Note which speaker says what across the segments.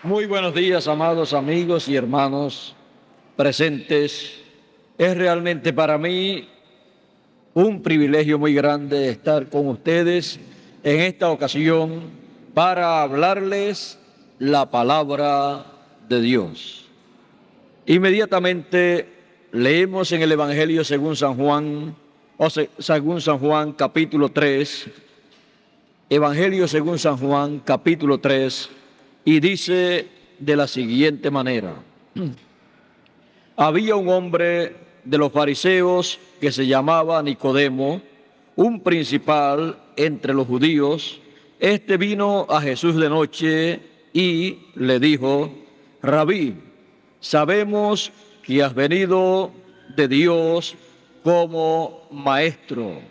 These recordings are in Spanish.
Speaker 1: Muy buenos días, amados amigos y hermanos presentes. Es realmente para mí un privilegio muy grande estar con ustedes en esta ocasión para hablarles la palabra de Dios. Inmediatamente leemos en el Evangelio según San Juan, según San Juan capítulo 3, Evangelio según San Juan capítulo 3, y dice de la siguiente manera: había un hombre de los fariseos que se llamaba Nicodemo, un principal entre los judíos. Este vino a Jesús de noche y le dijo: Rabí, sabemos que has venido de Dios como maestro,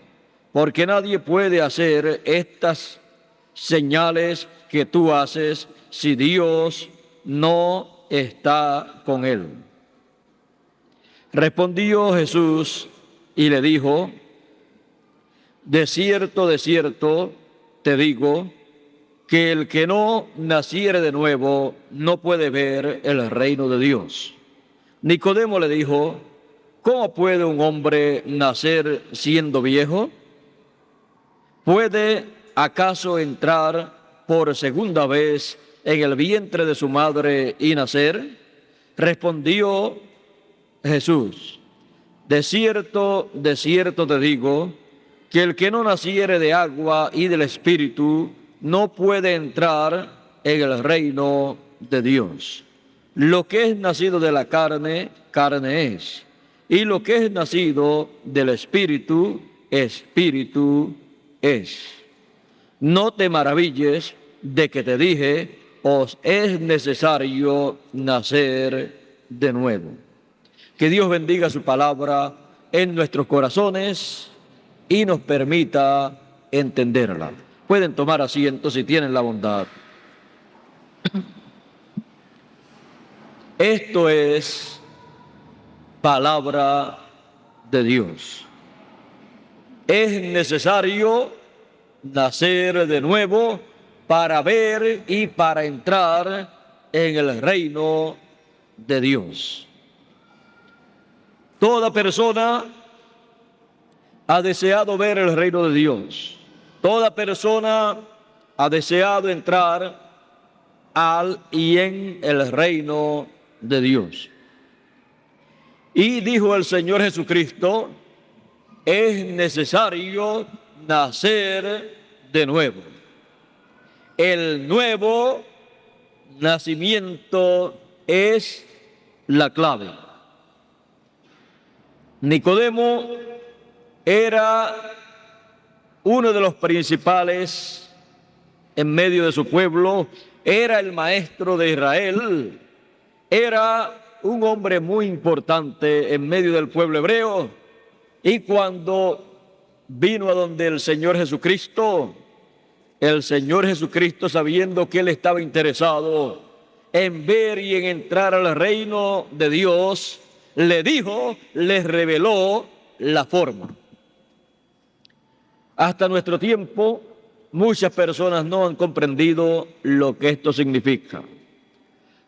Speaker 1: porque nadie puede hacer estas señales que tú haces si Dios no está con él. Respondió Jesús y le dijo: de cierto te digo, que el que no naciere de nuevo no puede ver el reino de Dios. Nicodemo le dijo: ¿cómo puede un hombre nacer siendo viejo? ¿Puede acaso entrar por segunda vez en el vientre de su madre y nacer? Respondió Jesús: de cierto te digo, que el que no naciere de agua y del Espíritu no puede entrar en el reino de Dios. Lo que es nacido de la carne, carne es, y lo que es nacido del Espíritu, Espíritu es. No te maravilles de que te dije: os es necesario nacer de nuevo. Que Dios bendiga su palabra en nuestros corazones y nos permita entenderla. Pueden tomar asiento si tienen la bondad. Esto es palabra de Dios. Es necesario nacer de nuevo para ver y para entrar en el reino de Dios. Toda persona ha deseado ver el reino de Dios. Toda persona ha deseado entrar al y en el reino de Dios. Y dijo el Señor Jesucristo: es necesario nacer de nuevo. El nuevo nacimiento es la clave. Nicodemo era uno de los principales en medio de su pueblo, era el maestro de Israel, era un hombre muy importante en medio del pueblo hebreo. Y cuando vino a donde el Señor Jesucristo, sabiendo que él estaba interesado en ver y en entrar al reino de Dios, le reveló la forma. Hasta nuestro tiempo, muchas personas no han comprendido lo que esto significa,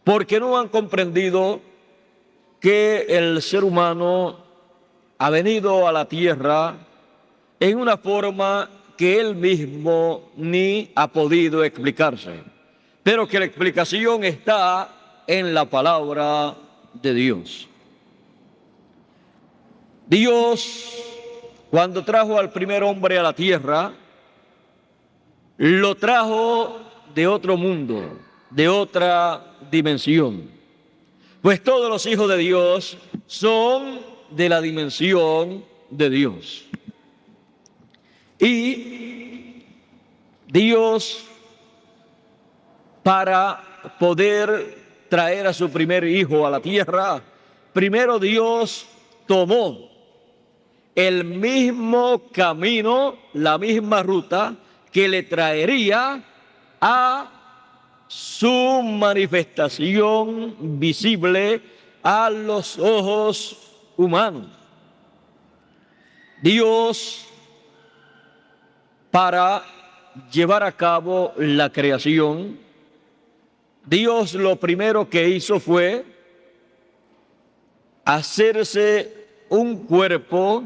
Speaker 1: porque no han comprendido que el ser humano ha venido a la tierra en una forma que él mismo ni ha podido explicarse, pero que la explicación está en la palabra de Dios. Dios, cuando trajo al primer hombre a la tierra, lo trajo de otro mundo, de otra dimensión. Pues todos los hijos de Dios son de la dimensión de Dios. Y Dios, para poder traer a su primer hijo a la tierra, primero Dios tomó el mismo camino, la misma ruta que le traería a su manifestación visible a los ojos humanos. Dios, para llevar a cabo la creación, Dios lo primero que hizo fue hacerse un cuerpo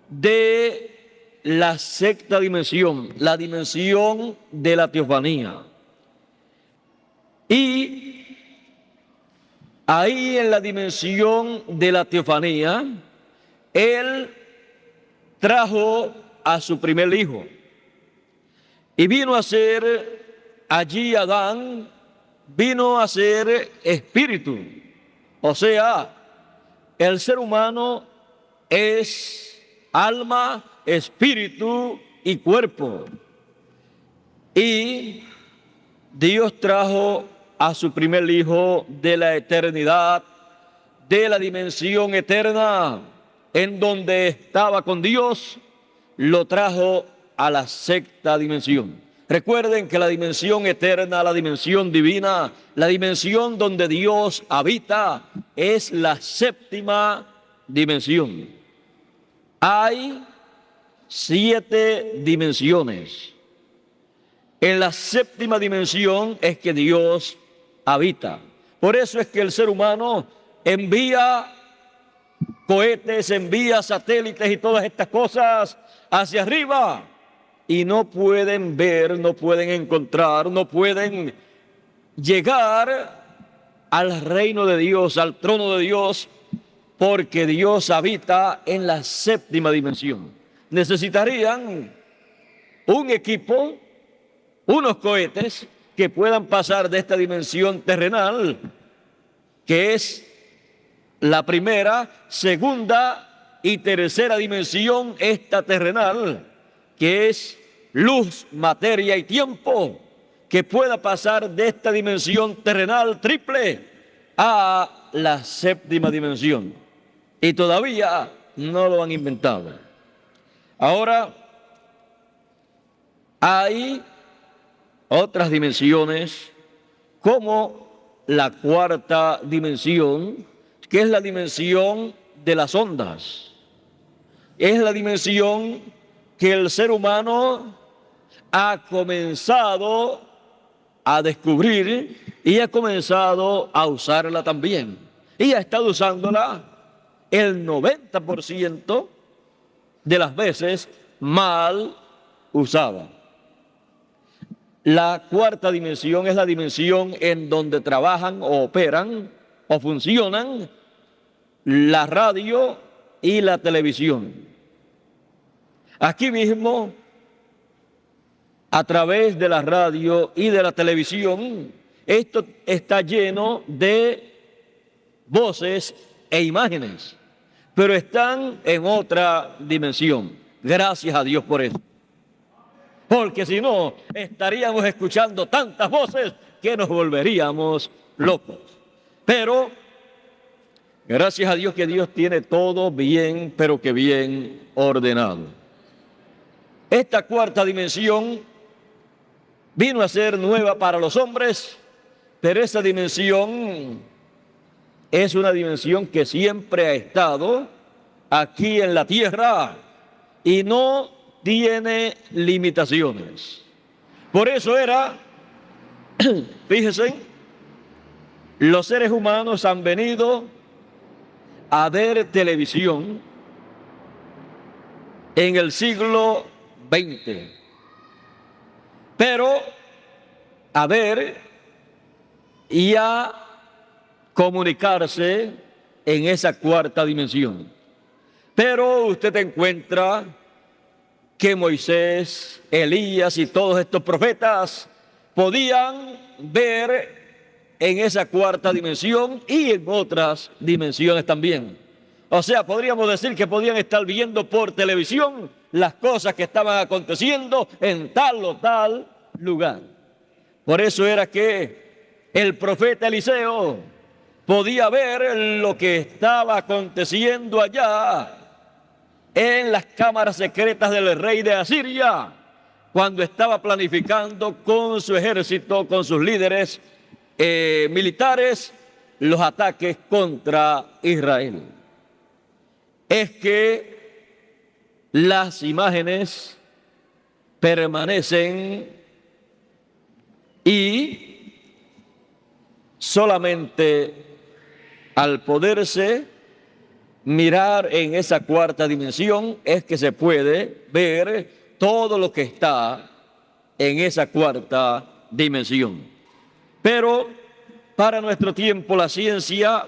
Speaker 1: de la sexta dimensión, la dimensión de la teofanía. Y ahí en la dimensión de la teofanía, Él trajo a su primer hijo. Y vino a ser allí Adán, vino a ser espíritu. O sea, el ser humano es alma, espíritu y cuerpo. Y Dios trajo a su primer hijo de la eternidad, de la dimensión eterna, en donde estaba con Dios, lo trajo a la sexta dimensión. Recuerden que la dimensión eterna, la dimensión divina, la dimensión donde Dios habita, es la séptima dimensión. Hay 7 dimensiones. En la séptima dimensión es que Dios habita. Por eso es que el ser humano envía cohetes, envía satélites y todas estas cosas hacia arriba, y no pueden ver, no pueden encontrar, no pueden llegar al reino de Dios, al trono de Dios, porque Dios habita en la séptima dimensión. Necesitarían un equipo, unos cohetes que puedan pasar de esta dimensión terrenal, que es la primera, segunda y tercera dimensión, esta terrenal, que es luz, materia y tiempo, que pueda pasar de esta dimensión terrenal triple a la séptima dimensión. Y todavía no lo han inventado. Ahora, hay otras dimensiones, como la cuarta dimensión, que es la dimensión de las ondas. Es la dimensión que el ser humano ha comenzado a descubrir y ha comenzado a usarla también. Y ha estado usándola el 90% de las veces mal usada. La cuarta dimensión es la dimensión en donde trabajan o operan o funcionan la radio y la televisión. Aquí mismo, a través de la radio y de la televisión, esto está lleno de voces e imágenes, pero están en otra dimensión. Gracias a Dios por eso. Porque si no, estaríamos escuchando tantas voces que nos volveríamos locos. Pero gracias a Dios que Dios tiene todo bien, pero que bien ordenado. Esta cuarta dimensión vino a ser nueva para los hombres, pero esa dimensión es una dimensión que siempre ha estado aquí en la tierra y no tiene limitaciones. Por eso fíjense, los seres humanos han venido a ver televisión en el siglo XX, pero a ver y a comunicarse en esa cuarta dimensión. Pero usted encuentra que Moisés, Elías y todos estos profetas podían ver en esa cuarta dimensión y en otras dimensiones también. O sea, podríamos decir que podían estar viendo por televisión las cosas que estaban aconteciendo en tal o tal lugar. Por eso era que el profeta Eliseo podía ver lo que estaba aconteciendo allá en las cámaras secretas del rey de Asiria, cuando estaba planificando con su ejército, con sus líderes militares, los ataques contra Israel. Es que las imágenes permanecen y solamente al poderse mirar en esa cuarta dimensión es que se puede ver todo lo que está en esa cuarta dimensión. Pero para nuestro tiempo la ciencia,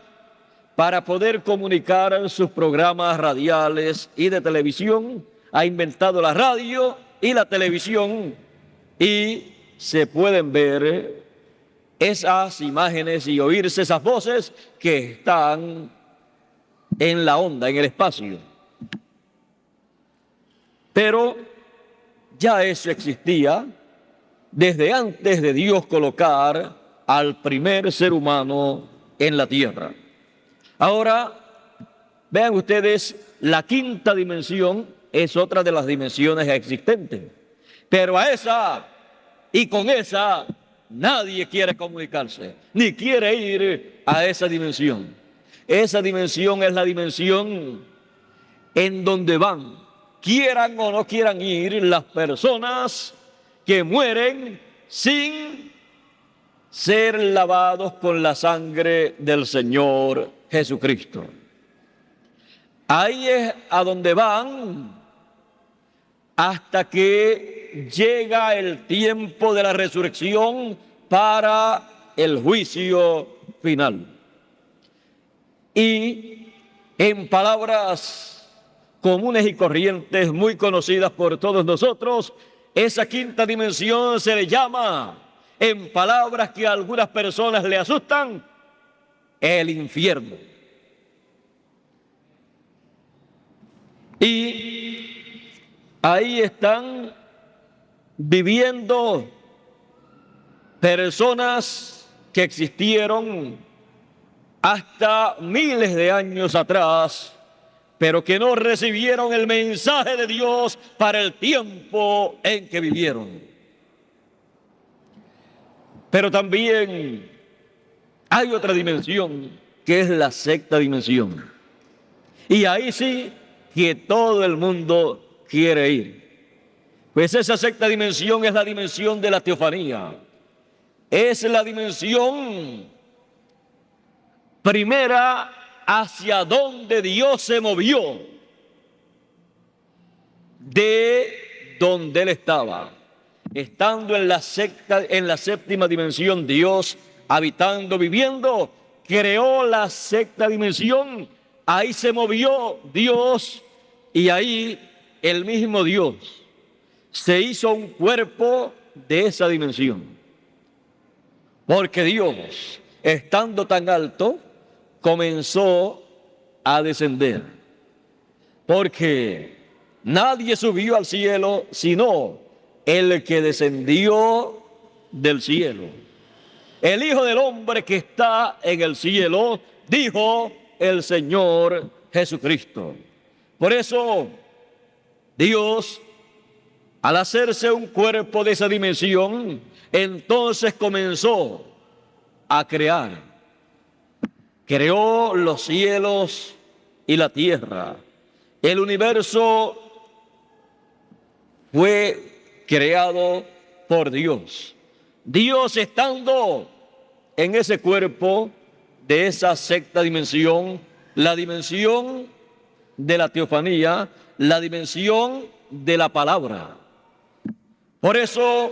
Speaker 1: para poder comunicar sus programas radiales y de televisión, ha inventado la radio y la televisión y se pueden ver esas imágenes y oírse esas voces que están en la onda, en el espacio. Pero ya eso existía desde antes de Dios colocar al primer ser humano en la tierra. Ahora, vean ustedes, la quinta dimensión es otra de las dimensiones existentes. Pero a esa y con esa nadie quiere comunicarse, ni quiere ir a esa dimensión. Esa dimensión es la dimensión en donde van, quieran o no quieran ir, las personas que mueren sin ser lavados con la sangre del Señor Jesucristo. Ahí es a donde van hasta que llega el tiempo de la resurrección para el juicio final. Y en palabras comunes y corrientes, muy conocidas por todos nosotros, esa quinta dimensión se le llama, en palabras que a algunas personas le asustan, el infierno. Y ahí están viviendo personas que existieron hasta miles de años atrás, pero que no recibieron el mensaje de Dios para el tiempo en que vivieron. Pero también hay otra dimensión, que es la sexta dimensión. Y ahí sí que todo el mundo quiere ir. Pues esa sexta dimensión es la dimensión de la teofanía. Es la dimensión primera hacia donde Dios se movió de donde Él estaba. Estando en la séptima dimensión, Dios habitando, viviendo, creó la sexta dimensión. Ahí se movió Dios y ahí el mismo Dios se hizo un cuerpo de esa dimensión. Porque Dios, estando tan alto, comenzó a descender. Porque nadie subió al cielo sino el que descendió del cielo. El Hijo del Hombre que está en el cielo, dijo el Señor Jesucristo. Por eso, Dios, al hacerse un cuerpo de esa dimensión, entonces comenzó a crear. Creó los cielos y la tierra. El universo fue creado por Dios. Dios estando en ese cuerpo de esa sexta dimensión, la dimensión de la teofanía, la dimensión de la palabra. Por eso,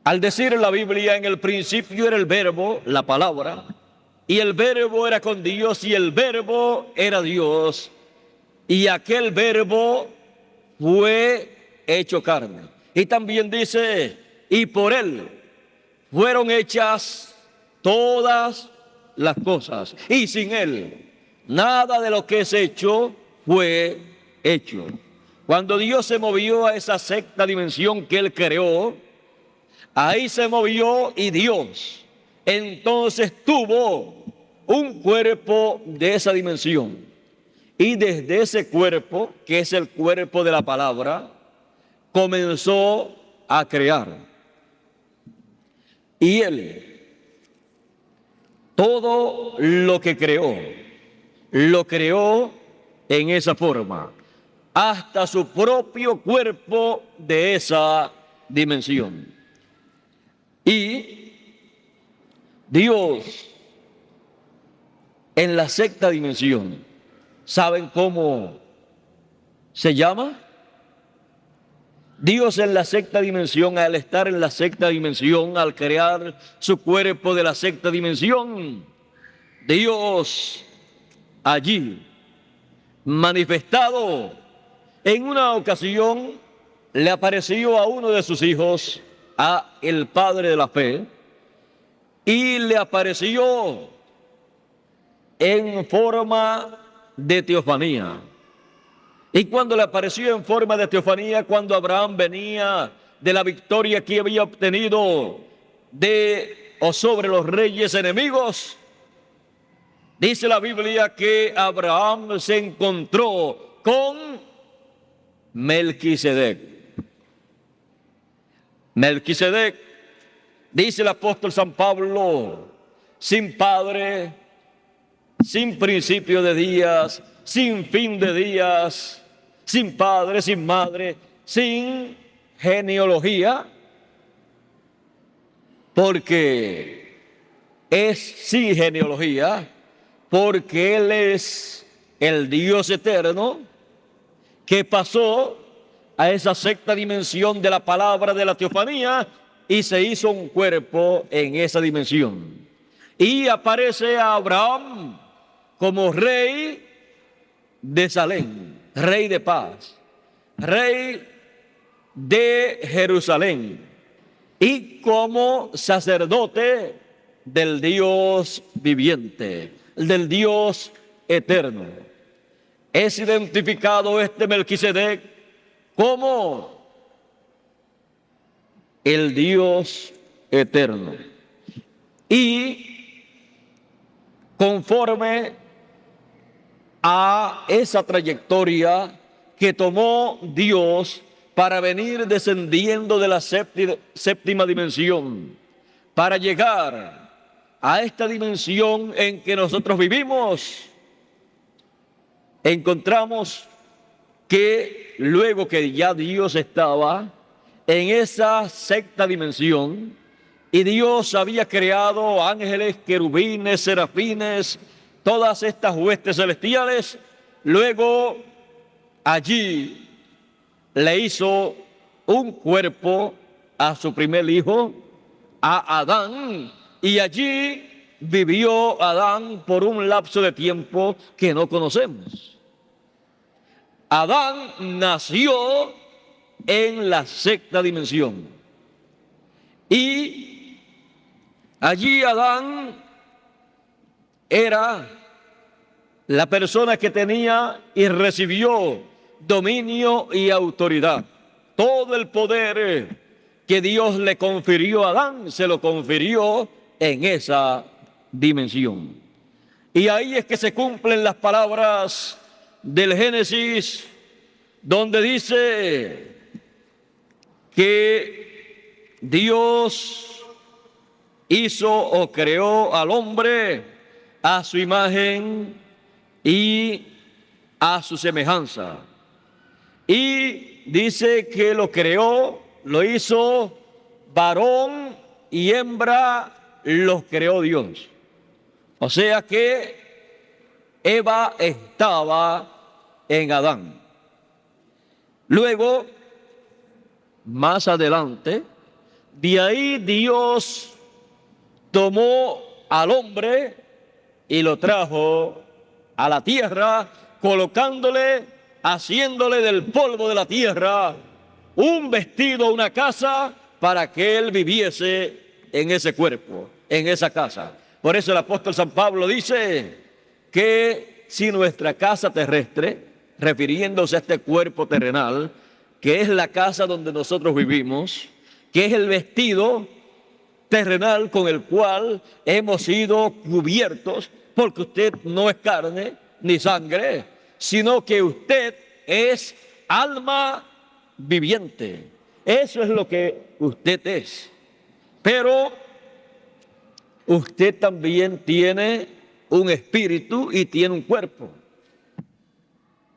Speaker 1: al decir en la Biblia, en el principio era el verbo, la palabra, y el verbo era con Dios, y el verbo era Dios, y aquel verbo fue hecho carne. Y también dice, y por él fueron hechas todas las cosas, y sin él nada de lo que es hecho fue hecho. Cuando Dios se movió a esa sexta dimensión que Él creó, ahí se movió y Dios entonces tuvo un cuerpo de esa dimensión. Y desde ese cuerpo, que es el cuerpo de la palabra, comenzó a crear. Y Él, todo lo que creó, lo creó en esa forma, hasta su propio cuerpo de esa dimensión. Y Dios en la sexta dimensión, ¿saben cómo se llama? Dios en la sexta dimensión, al estar en la sexta dimensión, al crear su cuerpo de la sexta dimensión, Dios allí manifestado en una ocasión le apareció a uno de sus hijos, a el padre de la fe, y le apareció en forma de teofanía. Y cuando le apareció en forma de teofanía, cuando Abraham venía de la victoria que había obtenido de o sobre los reyes enemigos, dice la Biblia que Abraham se encontró con Melquisedec. Melquisedec, dice el apóstol San Pablo, sin padre, sin principio de días, sin fin de días, sin padre, sin madre, sin genealogía, porque es sin genealogía, porque Él es el Dios eterno que pasó a esa sexta dimensión de la palabra de la teofanía y se hizo un cuerpo en esa dimensión. Y aparece a Abraham como rey de Salem, rey de paz, rey de Jerusalén, y como sacerdote del Dios viviente, del Dios eterno. Es identificado este Melquisedec como el Dios eterno. Y conforme a esa trayectoria que tomó Dios para venir descendiendo de la séptima dimensión, para llegar a esta dimensión en que nosotros vivimos, encontramos que luego que ya Dios estaba en esa sexta dimensión y Dios había creado ángeles, querubines, serafines, todas estas huestes celestiales, luego allí le hizo un cuerpo a su primer hijo, a Adán, y allí vivió Adán por un lapso de tiempo que no conocemos. Adán nació en la sexta dimensión y allí Adán era la persona que tenía y recibió dominio y autoridad. Todo el poder que Dios le confirió a Adán, se lo confirió en esa dimensión. Y ahí es que se cumplen las palabras del Génesis, donde dice que Dios hizo o creó al hombre a su imagen y a su semejanza. Y dice que lo creó, lo hizo varón y hembra, los creó Dios. O sea que Eva estaba en Adán. Luego, más adelante, de ahí Dios tomó al hombre y lo trajo a la tierra, colocándole, haciéndole del polvo de la tierra un vestido, una casa, para que él viviese en ese cuerpo, en esa casa. Por eso el apóstol San Pablo dice que si nuestra casa terrestre, refiriéndose a este cuerpo terrenal, que es la casa donde nosotros vivimos, que es el vestido terrenal con el cual hemos sido cubiertos, porque usted no es carne ni sangre, sino que usted es alma viviente. Eso es lo que usted es. Pero usted también tiene un espíritu y tiene un cuerpo.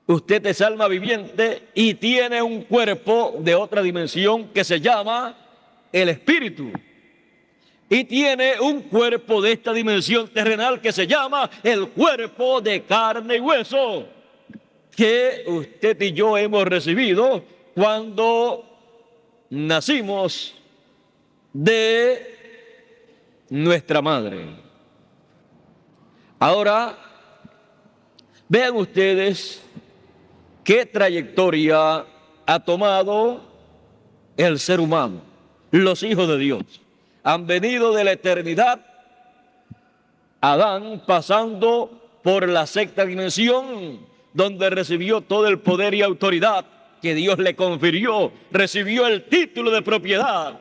Speaker 1: Usted es alma viviente y tiene un cuerpo de otra dimensión que se llama el espíritu. y tiene un cuerpo de esta dimensión terrenal que se llama el cuerpo de carne y hueso, que usted y yo hemos recibido cuando nacimos de nuestra madre. Ahora, vean ustedes qué trayectoria ha tomado el ser humano, los hijos de Dios. Han venido de la eternidad, Adán pasando por la sexta dimensión, donde recibió todo el poder y autoridad que Dios le confirió, recibió el título de propiedad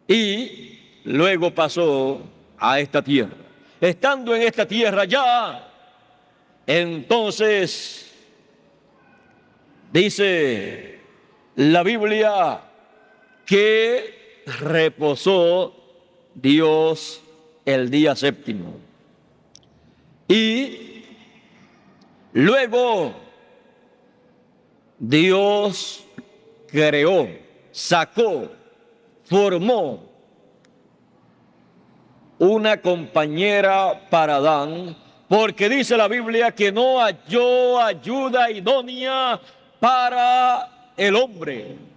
Speaker 1: y luego pasó a esta tierra. Estando en esta tierra ya, entonces dice la Biblia que reposó Dios el día séptimo. Y luego Dios creó, sacó, formó una compañera para Adán, porque dice la Biblia que no halló ayuda idónea para el hombre.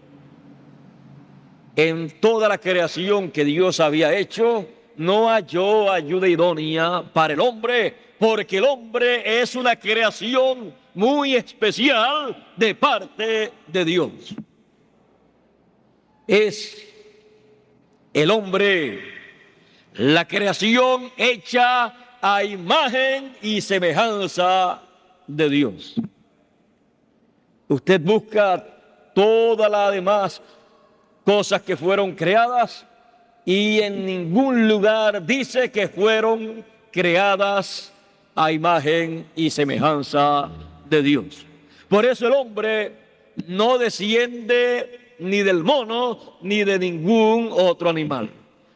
Speaker 1: En toda la creación que Dios había hecho, no halló ayuda idónea para el hombre, porque el hombre es una creación muy especial de parte de Dios. Es el hombre, la creación hecha a imagen y semejanza de Dios. Usted busca todas las demás cosas que fueron creadas y en ningún lugar dice que fueron creadas a imagen y semejanza de Dios. Por eso el hombre no desciende ni del mono ni de ningún otro animal.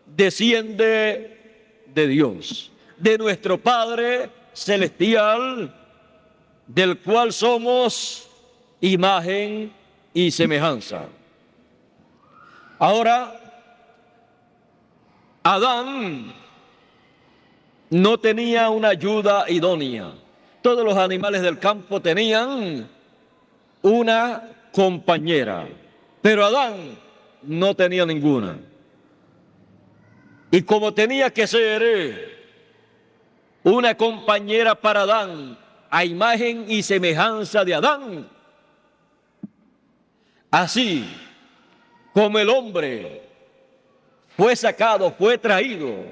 Speaker 1: Desciende de Dios, de nuestro Padre celestial, del cual somos imagen y semejanza. Ahora, Adán no tenía una ayuda idónea. Todos los animales del campo tenían una compañera, pero Adán no tenía ninguna. Y como tenía que ser una compañera para Adán, a imagen y semejanza de Adán, así como el hombre fue sacado, fue traído,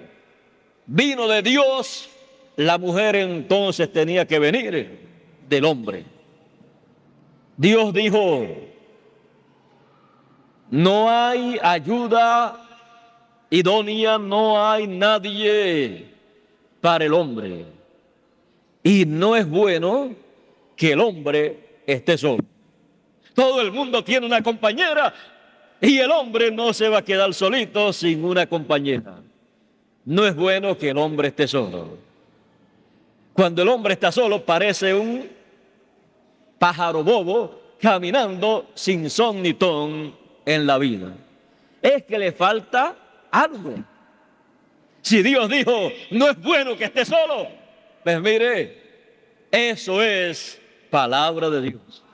Speaker 1: vino de Dios, la mujer entonces tenía que venir del hombre. Dios dijo, no hay ayuda idónea, no hay nadie para el hombre. Y no es bueno que el hombre esté solo. Todo el mundo tiene una compañera y el hombre no se va a quedar solito sin una compañera. No es bueno que el hombre esté solo. Cuando el hombre está solo parece un pájaro bobo caminando sin son ni ton en la vida. Es que le falta algo. Si Dios dijo, no es bueno que esté solo, pues mire, eso es palabra de Dios.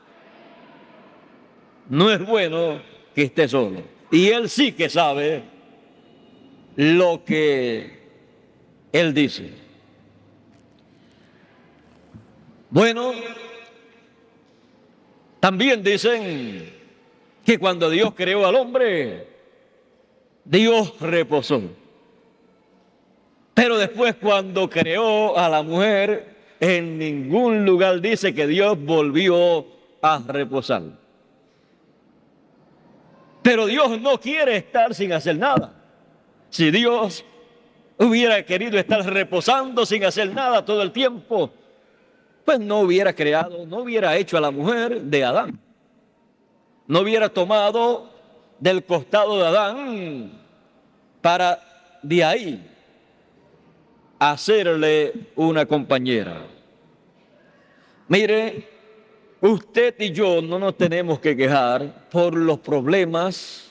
Speaker 1: No es bueno que esté solo. Y Él sí que sabe lo que Él dice. Bueno, también dicen que cuando Dios creó al hombre, Dios reposó. Pero después cuando creó a la mujer, en ningún lugar dice que Dios volvió a reposar. Pero Dios no quiere estar sin hacer nada. Si Dios hubiera querido estar reposando sin hacer nada todo el tiempo, pues no hubiera creado, no hubiera hecho a la mujer de Adán. No hubiera tomado del costado de Adán para de ahí hacerle una compañera. Mire, usted y yo no nos tenemos que quejar por los problemas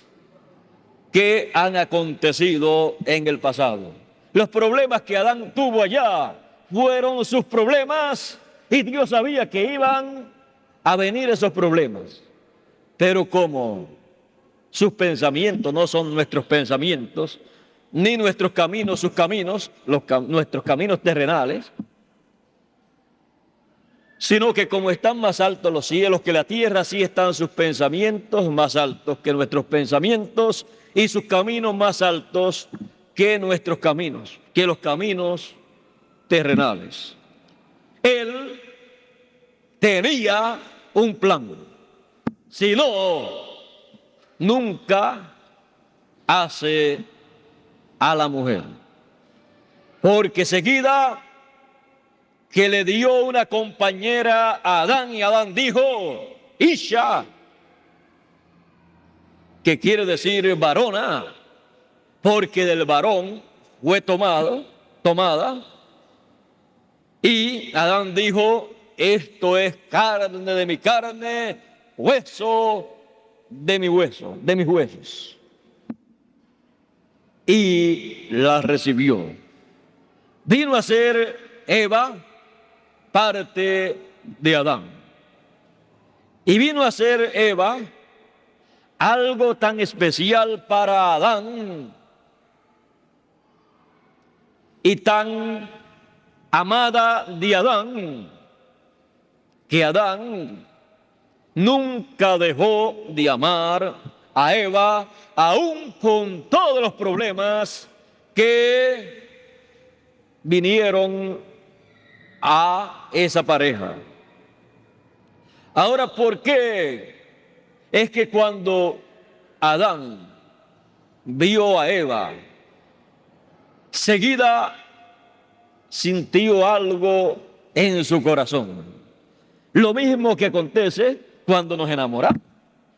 Speaker 1: que han acontecido en el pasado. Los problemas que Adán tuvo allá fueron sus problemas y Dios sabía que iban a venir esos problemas. Pero como sus pensamientos no son nuestros pensamientos, ni nuestros caminos sus caminos, nuestros caminos terrenales, sino que como están más altos los cielos que la tierra, así están sus pensamientos más altos que nuestros pensamientos y sus caminos más altos que nuestros caminos, que los caminos terrenales. Él tenía un plan, si no, nunca hace a la mujer, porque seguida que le dio una compañera a Adán y Adán dijo, Isha, que quiere decir varona, porque del varón fue tomada, y Adán dijo, esto es carne de mi carne, hueso de mi hueso, de mis huesos. Y la recibió. Vino a ser Eva parte de Adán. Y vino a ser Eva algo tan especial para Adán y tan amada de Adán, que Adán nunca dejó de amar a Eva, aún con todos los problemas que vinieron a esa pareja. Ahora, ¿por qué es que cuando Adán vio a Eva, seguida sintió algo en su corazón? Lo mismo que acontece cuando nos enamoramos,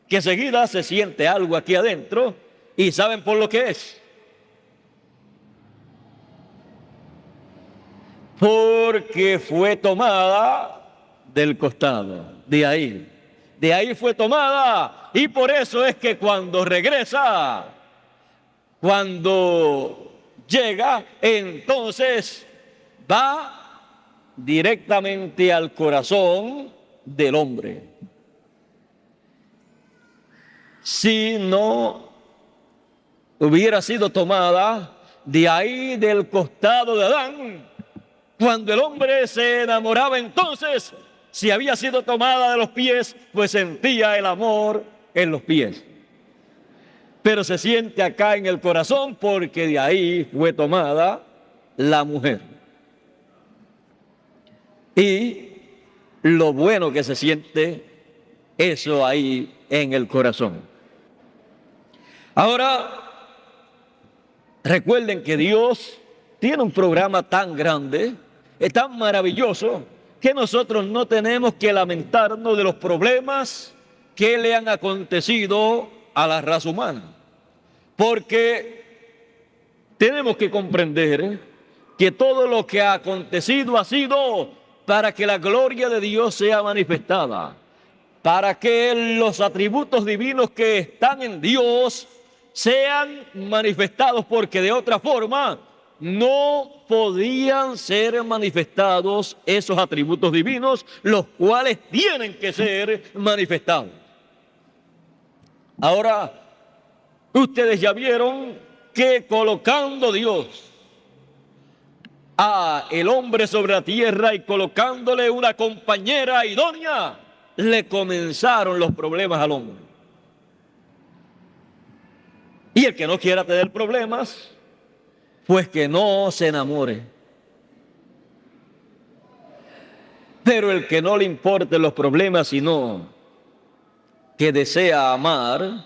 Speaker 1: que seguida se siente algo aquí adentro y ¿saben por lo que es? Porque fue tomada del costado, de ahí fue tomada, y por eso es que cuando regresa, cuando llega, entonces va directamente al corazón del hombre. Si no hubiera sido tomada de ahí del costado de Adán, cuando el hombre se enamoraba, entonces, si había sido tomada de los pies, pues sentía el amor en los pies. Pero se siente acá en el corazón porque de ahí fue tomada la mujer. Y lo bueno que se siente eso ahí en el corazón. Ahora, recuerden que Dios tiene un programa tan grande, es tan maravilloso, que nosotros no tenemos que lamentarnos de los problemas que le han acontecido a la raza humana. Porque tenemos que comprender que todo lo que ha acontecido ha sido para que la gloria de Dios sea manifestada, para que los atributos divinos que están en Dios sean manifestados, porque de otra forma no podían ser manifestados esos atributos divinos, los cuales tienen que ser manifestados. Ahora, ustedes ya vieron que colocando Dios a el hombre sobre la tierra y colocándole una compañera idónea, le comenzaron los problemas al hombre. Y el que no quiera tener problemas, pues que no se enamore. Pero el que no le importen los problemas, sino que desea amar,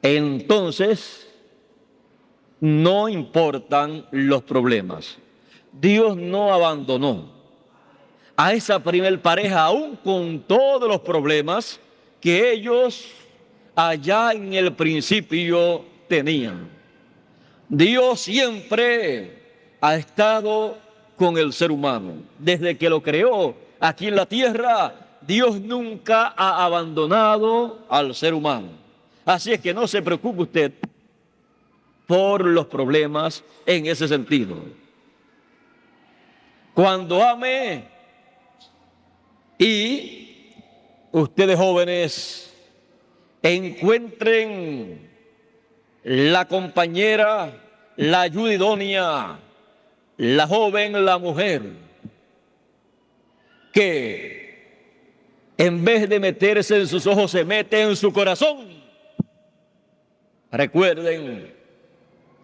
Speaker 1: entonces no importan los problemas. Dios no abandonó a esa primer pareja, aún con todos los problemas que ellos allá en el principio tenían. Dios siempre ha estado con el ser humano. Desde que lo creó aquí en la tierra, Dios nunca ha abandonado al ser humano. Así es que no se preocupe usted por los problemas en ese sentido. Cuando ame y ustedes jóvenes encuentren la compañera, la ayuda idónea, la joven, la mujer, que en vez de meterse en sus ojos se mete en su corazón, recuerden,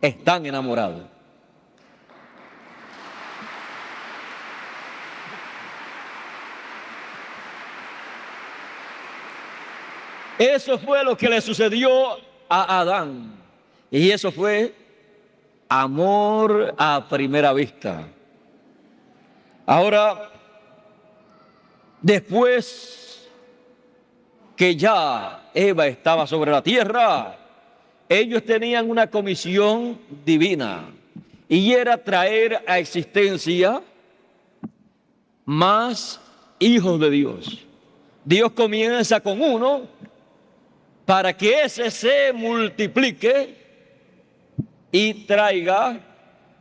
Speaker 1: están enamorados. Eso fue lo que le sucedió a Adán. Y eso fue amor a primera vista. Ahora, después que ya Eva estaba sobre la tierra, ellos tenían una comisión divina y era traer a existencia más hijos de Dios. Dios comienza con uno para que ese se multiplique y traiga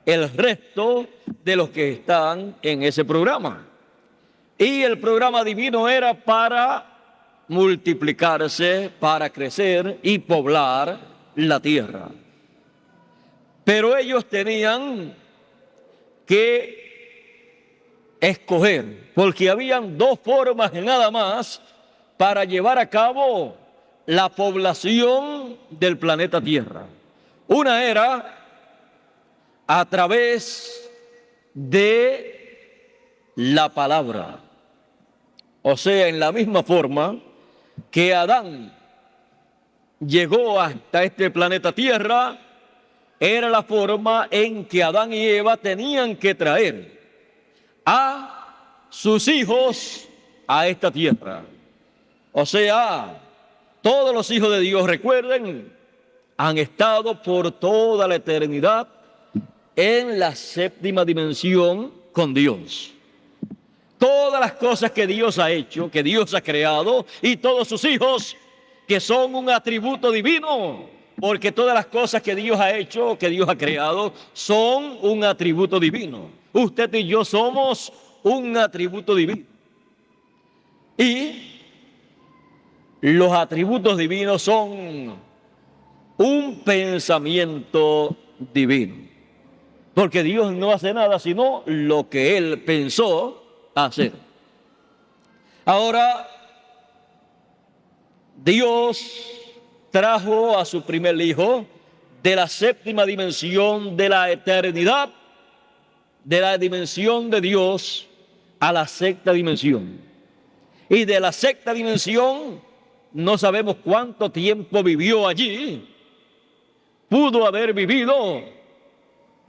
Speaker 1: el resto de los que están en ese programa. Y el programa divino era para multiplicarse, para crecer y poblar la tierra. Pero ellos tenían que escoger, porque habían dos formas nada más para llevar a cabo la población del planeta Tierra. Una era a través de la palabra, o sea, en la misma forma que Adán llegó hasta este planeta Tierra, era la forma en que Adán y Eva tenían que traer a sus hijos a esta tierra. O sea, todos los hijos de Dios, recuerden, han estado por toda la eternidad en la séptima dimensión con Dios. Todas las cosas que Dios ha hecho, que Dios ha creado, y todos sus hijos, que son un atributo divino, porque todas las cosas que Dios ha hecho, que Dios ha creado, son un atributo divino. Usted y yo somos un atributo divino. Y los atributos divinos son un pensamiento divino. Porque Dios no hace nada sino lo que Él pensó hacer. Ahora, Dios trajo a su primer hijo de la séptima dimensión de la eternidad, de la dimensión de Dios, a la sexta dimensión. Y de la sexta dimensión no sabemos cuánto tiempo vivió allí. Pudo haber vivido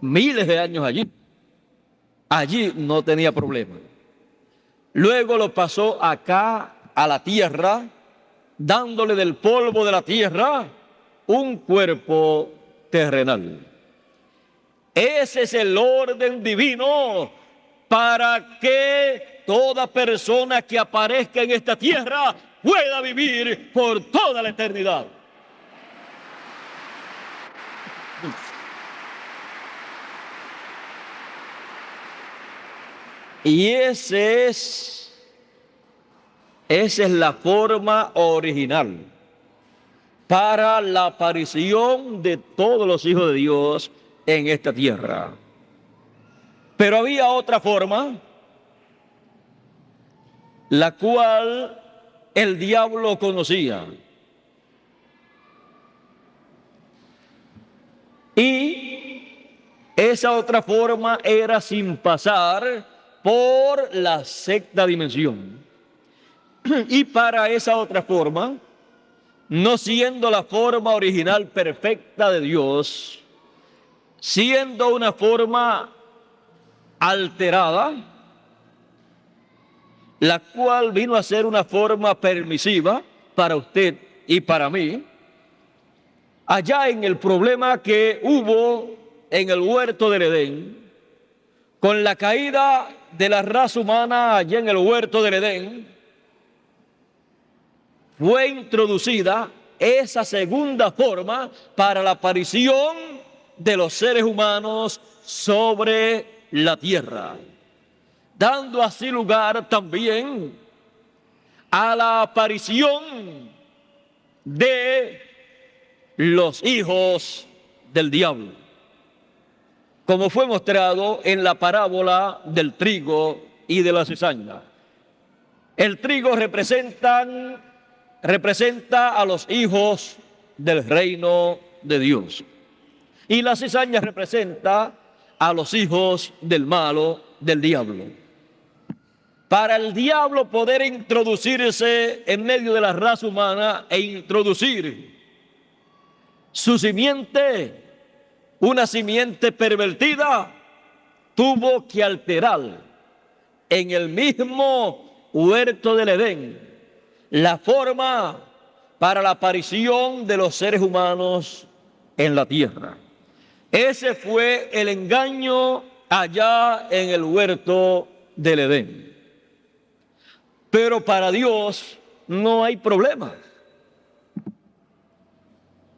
Speaker 1: miles de años allí. Allí no tenía problema. Luego lo pasó acá a la tierra, dándole del polvo de la tierra un cuerpo terrenal. Ese es el orden divino para que toda persona que aparezca en esta tierra pueda vivir por toda la eternidad. Y esa es la forma original para la aparición de todos los hijos de Dios en esta tierra. Pero había otra forma, la cual el diablo conocía. Y esa otra forma era sin pasar por la sexta dimensión. Y para esa otra forma, no siendo la forma original perfecta de Dios, siendo una forma alterada, la cual vino a ser una forma permisiva para usted y para mí, allá en el problema que hubo en el huerto del Edén, con la caída de la raza humana allá en el huerto del Edén, fue introducida esa segunda forma para la aparición de los seres humanos sobre la tierra, dando así lugar también a la aparición de los hijos del diablo, como fue mostrado en la parábola del trigo y de la cizaña. El trigo representa a los hijos del reino de Dios, y la cizaña representa a los hijos del malo, del diablo. Para el diablo poder introducirse en medio de la raza humana e introducir su simiente, una simiente pervertida, tuvo que alterar en el mismo huerto del Edén la forma para la aparición de los seres humanos en la tierra. Ese fue el engaño allá en el huerto del Edén. Pero para Dios no hay problema.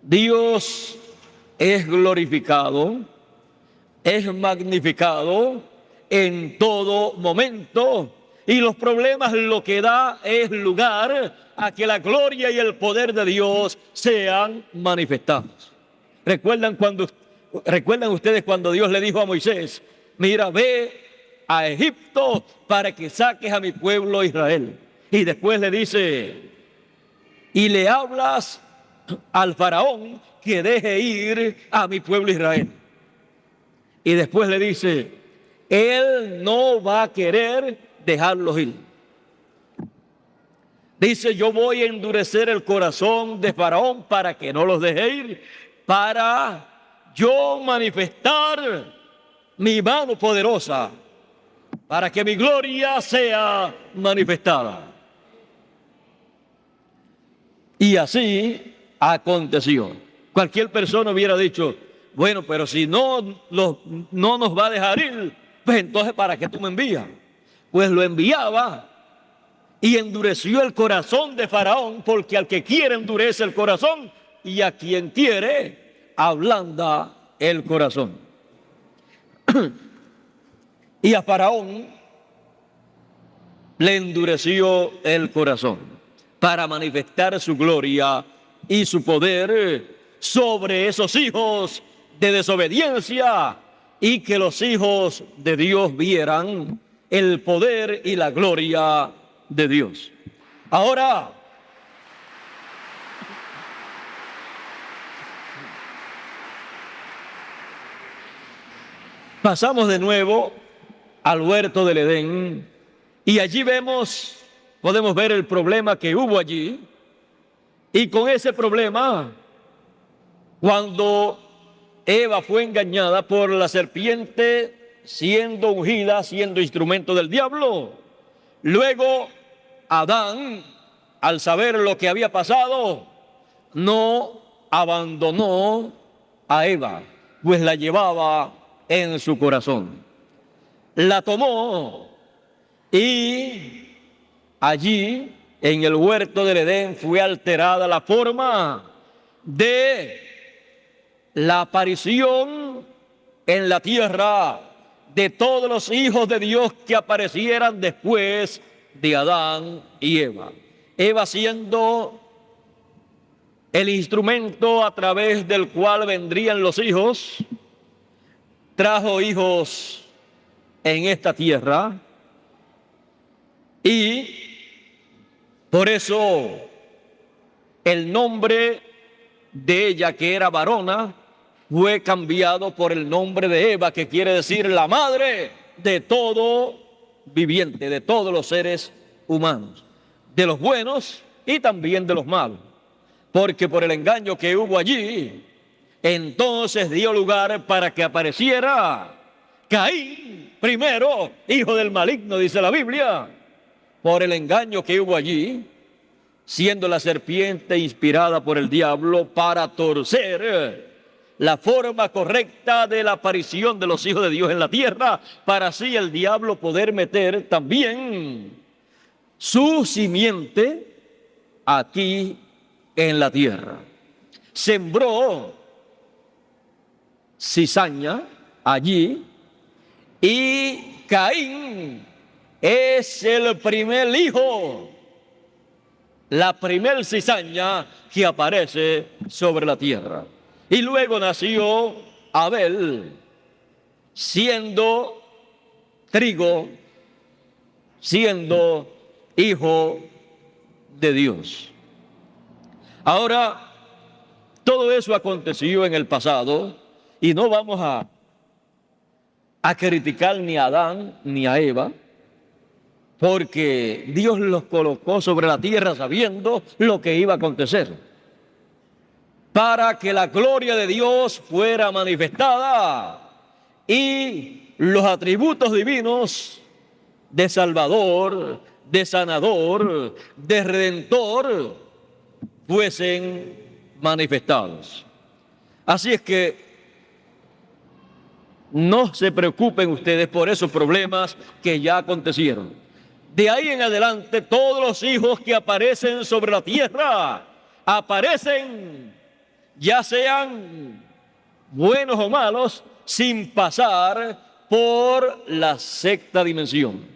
Speaker 1: Dios es glorificado, es magnificado en todo momento, y los problemas lo que da es lugar a que la gloria y el poder de Dios sean manifestados. ¿Recuerdan ustedes cuando Dios le dijo a Moisés: mira, ve a Egipto para que saques a mi pueblo Israel? Y después le dice: y le hablas al faraón que deje ir a mi pueblo Israel. Y después le dice: él no va a querer dejarlos ir. Dice: yo voy a endurecer el corazón de faraón para que no los deje ir, para yo manifestar mi mano poderosa, para que mi gloria sea manifestada. Y así aconteció. Cualquier persona hubiera dicho: bueno, pero si no nos va a dejar ir, pues entonces ¿para qué tú me envías? Pues lo enviaba, y endureció el corazón de Faraón, porque al que quiere endurece el corazón, y a quien quiere ablanda el corazón. Y a Faraón le endureció el corazón para manifestar su gloria y su poder sobre esos hijos de desobediencia, y que los hijos de Dios vieran el poder y la gloria de Dios. Ahora, pasamos de nuevo al huerto del Edén, y allí podemos ver el problema que hubo allí. Y con ese problema, cuando Eva fue engañada por la serpiente, siendo ungida, siendo instrumento del diablo, luego Adán, al saber lo que había pasado, no abandonó a Eva, pues la llevaba en su corazón. La tomó, y allí en el huerto del Edén fue alterada la forma de la aparición en la tierra de todos los hijos de Dios que aparecieran después de Adán y Eva. Eva siendo el instrumento a través del cual vendrían los hijos, trajo hijos en esta tierra, y por eso el nombre de ella, que era varona, fue cambiado por el nombre de Eva, que quiere decir la madre de todo viviente, de todos los seres humanos, de los buenos y también de los malos. Porque por el engaño que hubo allí, entonces dio lugar para que apareciera Caín primero, hijo del maligno, dice la Biblia. Por el engaño que hubo allí, siendo la serpiente inspirada por el diablo para torcer la forma correcta de la aparición de los hijos de Dios en la tierra, para así el diablo poder meter también su simiente aquí en la tierra. Sembró cizaña allí y Caín es el primer hijo, la primer cizaña que aparece sobre la tierra. Y luego nació Abel, siendo trigo, siendo hijo de Dios. Ahora, todo eso aconteció en el pasado y no vamos a criticar ni a Adán ni a Eva, porque Dios los colocó sobre la tierra sabiendo lo que iba a acontecer, para que la gloria de Dios fuera manifestada y los atributos divinos de Salvador, de Sanador, de Redentor fuesen manifestados. Así es que no se preocupen ustedes por esos problemas que ya acontecieron. De ahí en adelante, todos los hijos que aparecen sobre la tierra, aparecen, ya sean buenos o malos, sin pasar por la sexta dimensión.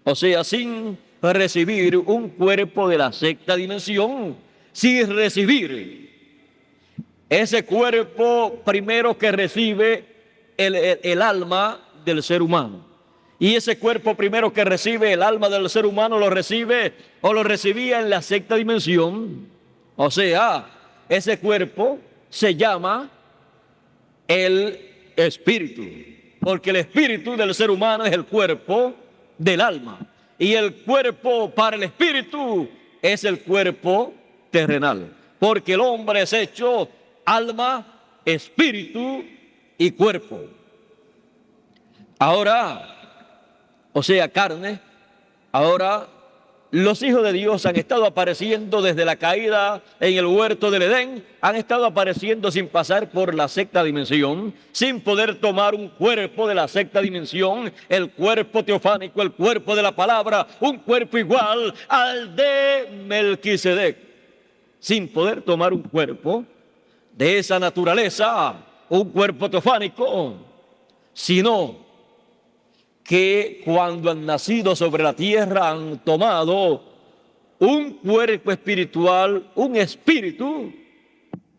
Speaker 1: O sea, sin recibir un cuerpo de la sexta dimensión, sin recibir ese cuerpo primero que recibe el alma del ser humano. Y ese cuerpo primero que recibe el alma del ser humano lo recibe o lo recibía en la sexta dimensión. O sea, ese cuerpo se llama el espíritu, porque el espíritu del ser humano es el cuerpo del alma. Y el cuerpo para el espíritu es el cuerpo terrenal, porque el hombre es hecho alma, espíritu y cuerpo. Ahora, o sea, carne. Ahora, los hijos de Dios han estado apareciendo desde la caída en el huerto del Edén, han estado apareciendo sin pasar por la sexta dimensión, sin poder tomar un cuerpo de la sexta dimensión, el cuerpo teofánico, el cuerpo de la palabra, un cuerpo igual al de Melquisedec, sin poder tomar un cuerpo de esa naturaleza, un cuerpo teofánico, sino que cuando han nacido sobre la tierra han tomado un cuerpo espiritual, un espíritu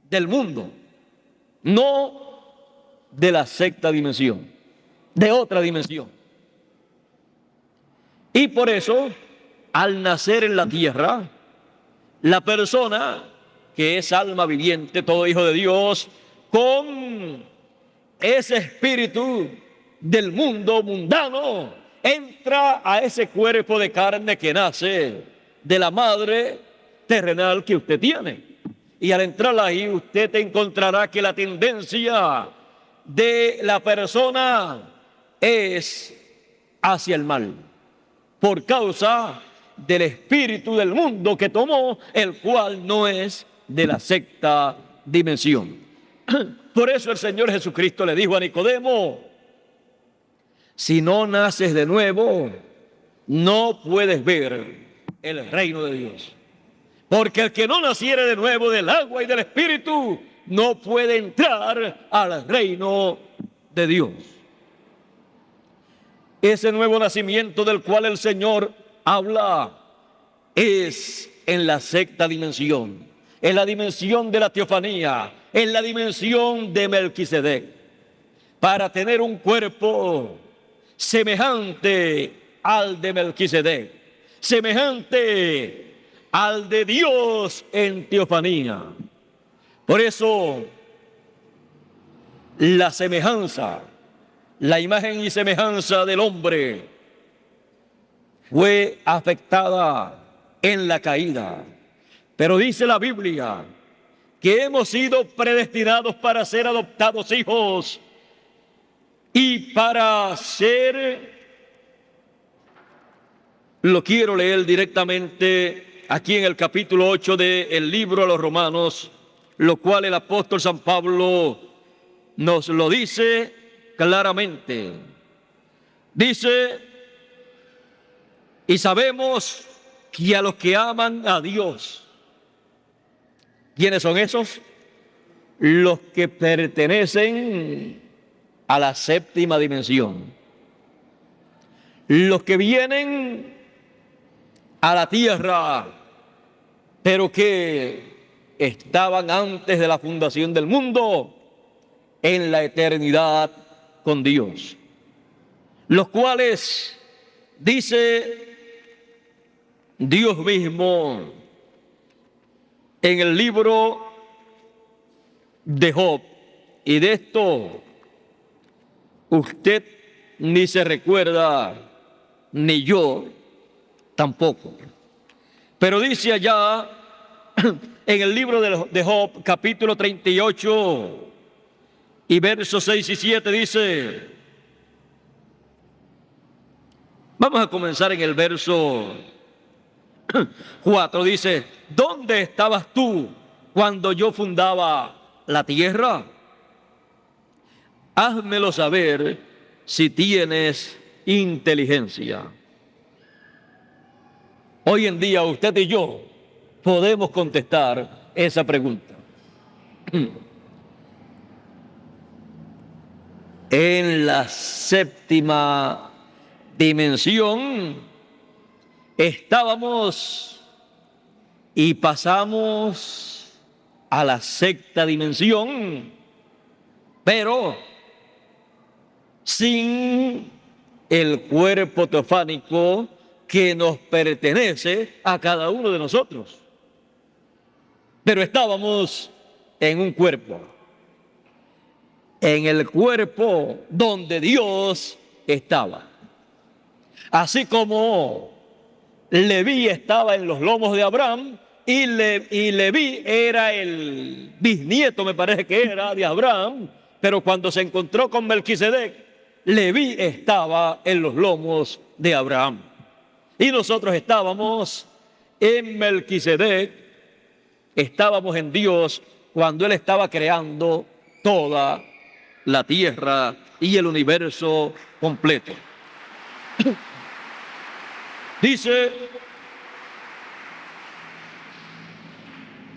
Speaker 1: del mundo, no de la sexta dimensión, de otra dimensión. Y por eso, al nacer en la tierra, la persona que es alma viviente, todo hijo de Dios, con ese espíritu del mundo mundano, entra a ese cuerpo de carne que nace de la madre terrenal que usted tiene. Y al entrar ahí, usted encontrará que la tendencia de la persona es hacia el mal, por causa del espíritu del mundo que tomó, el cual no es de la sexta dimensión. Por eso el Señor Jesucristo le dijo a Nicodemo: si no naces de nuevo, no puedes ver el reino de Dios. Porque el que no naciere de nuevo del agua y del espíritu, no puede entrar al reino de Dios. Ese nuevo nacimiento del cual el Señor habla es en la sexta dimensión, en la dimensión de la teofanía, en la dimensión de Melquisedec, para tener un cuerpo semejante al de Melquisedec, semejante al de Dios en teofanía. Por eso, la semejanza, la imagen y semejanza del hombre fue afectada en la caída. Pero dice la Biblia que hemos sido predestinados para ser adoptados hijos y para ser, lo quiero leer directamente aquí en el capítulo 8 del libro a los Romanos, lo cual el apóstol San Pablo nos lo dice claramente. Dice: y sabemos que a los que aman a Dios, ¿Quiénes son esos? Los que pertenecen a la séptima dimensión. Los que vienen a la tierra, pero que estaban antes de la fundación del mundo en la eternidad con Dios. Los cuales, dice Dios mismo en el libro de Job, y de esto usted ni se recuerda, ni yo tampoco. Pero dice allá en el libro de Job, capítulo 38 y versos 6 y 7, dice, vamos a comenzar en el verso 4, dice, ¿dónde estabas tú cuando yo fundaba la tierra? Házmelo saber si tienes inteligencia. Hoy en día usted y yo podemos contestar esa pregunta. En la séptima dimensión estábamos y pasamos a la sexta dimensión, pero sin el cuerpo teofánico que nos pertenece a cada uno de nosotros. Pero estábamos en un cuerpo, en el cuerpo donde Dios estaba. Así como Leví estaba en los lomos de Abraham, y Leví era el bisnieto, me parece que era, de Abraham, pero cuando se encontró con Melquisedec, Leví estaba en los lomos de Abraham. Y nosotros estábamos en Melquisedec, estábamos en Dios cuando Él estaba creando toda la tierra y el universo completo. Dice,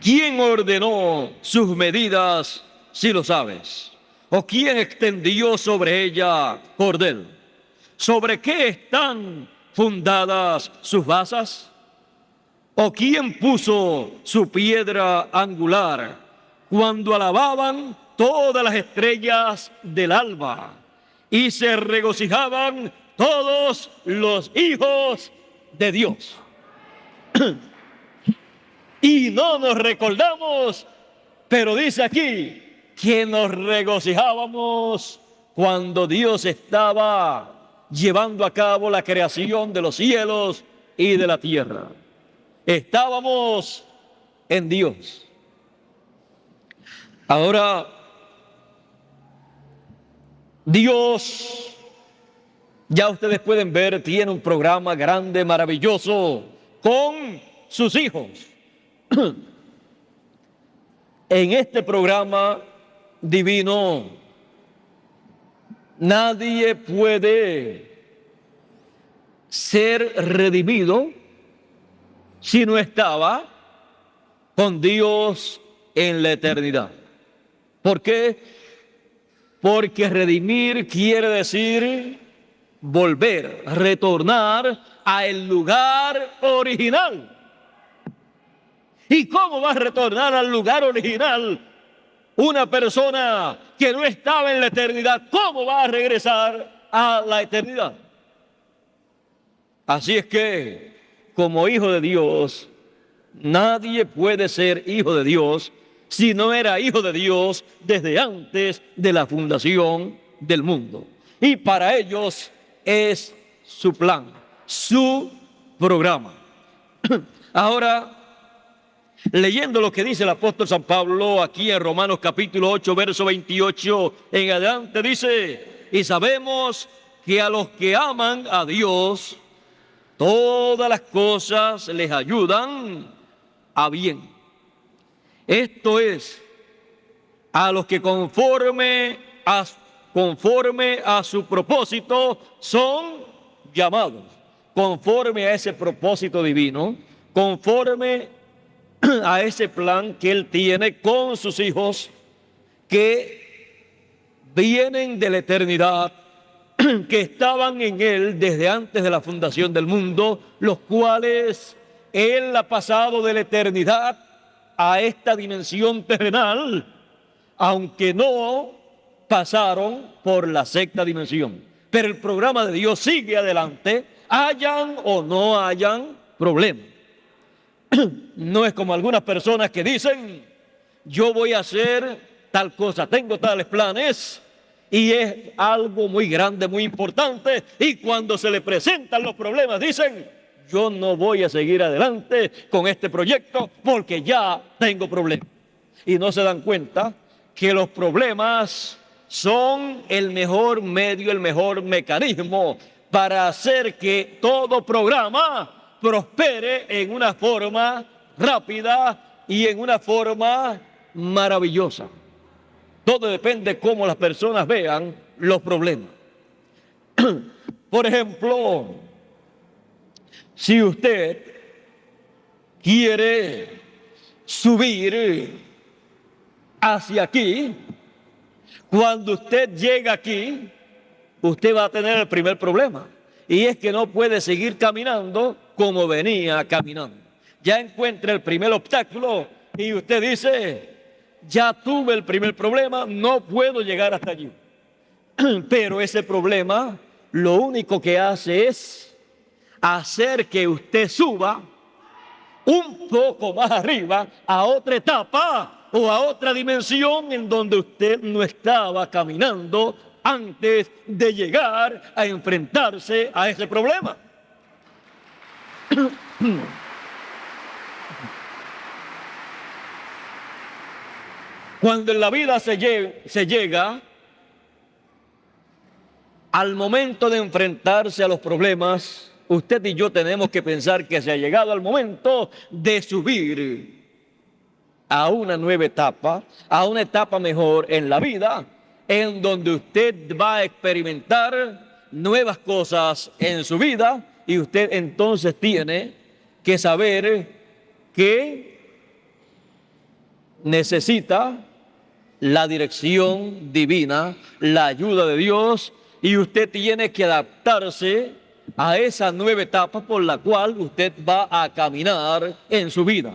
Speaker 1: ¿quién ordenó sus medidas, si lo sabes? ¿O quién extendió sobre ella cordel? ¿Sobre qué están fundadas sus basas? ¿O quién puso su piedra angular cuando alababan todas las estrellas del alba y se regocijaban todos los hijos de Dios? Y no nos recordamos, pero dice aquí que nos regocijábamos cuando Dios estaba llevando a cabo la creación de los cielos y de la tierra. Estábamos en Dios. Ahora, Dios, ya ustedes pueden ver, tiene un programa grande, maravilloso, con sus hijos. En este programa divino, nadie puede ser redimido si no estaba con Dios en la eternidad. ¿Por qué? Porque redimir quiere decir volver, retornar al lugar original. ¿Y cómo va a retornar al lugar original una persona que no estaba en la eternidad? ¿Cómo va a regresar a la eternidad? Así es que, como hijo de Dios, nadie puede ser hijo de Dios si no era hijo de Dios desde antes de la fundación del mundo. Y para ellos es su plan, su programa. Ahora, leyendo lo que dice el apóstol San Pablo aquí en Romanos capítulo 8, verso 28 en adelante, dice, y sabemos que a los que aman a Dios, todas las cosas les ayudan a bien. Esto es, a los que conforme a su propósito son llamados. Conforme a ese propósito divino, conforme a ese plan que Él tiene con sus hijos que vienen de la eternidad, que estaban en Él desde antes de la fundación del mundo, los cuales Él ha pasado de la eternidad a esta dimensión terrenal, aunque no pasaron por la sexta dimensión. Pero el programa de Dios sigue adelante, hayan o no hayan problemas. No es como algunas personas que dicen, yo voy a hacer tal cosa, tengo tales planes, y es algo muy grande, muy importante, y cuando se le presentan los problemas dicen, yo no voy a seguir adelante con este proyecto porque ya tengo problemas. Y no se dan cuenta que los problemas son el mejor medio, el mejor mecanismo para hacer que todo programa prospere en una forma rápida y en una forma maravillosa. Todo depende de cómo las personas vean los problemas. Por ejemplo, si usted quiere subir hacia aquí, cuando usted llega aquí, usted va a tener el primer problema. Y es que no puede seguir caminando como venía caminando. Ya encuentra el primer obstáculo y usted dice, ya tuve el primer problema, no puedo llegar hasta allí. Pero ese problema lo único que hace es hacer que usted suba un poco más arriba a otra etapa o a otra dimensión en donde usted no estaba caminando antes de llegar a enfrentarse a ese problema. Cuando en la vida se llega al momento de enfrentarse a los problemas, usted y yo tenemos que pensar que se ha llegado al momento de subir a una nueva etapa, a una etapa mejor en la vida, en donde usted va a experimentar nuevas cosas en su vida y usted entonces tiene que saber que necesita la dirección divina, la ayuda de Dios, y usted tiene que adaptarse a esa nueva etapa por la cual usted va a caminar en su vida.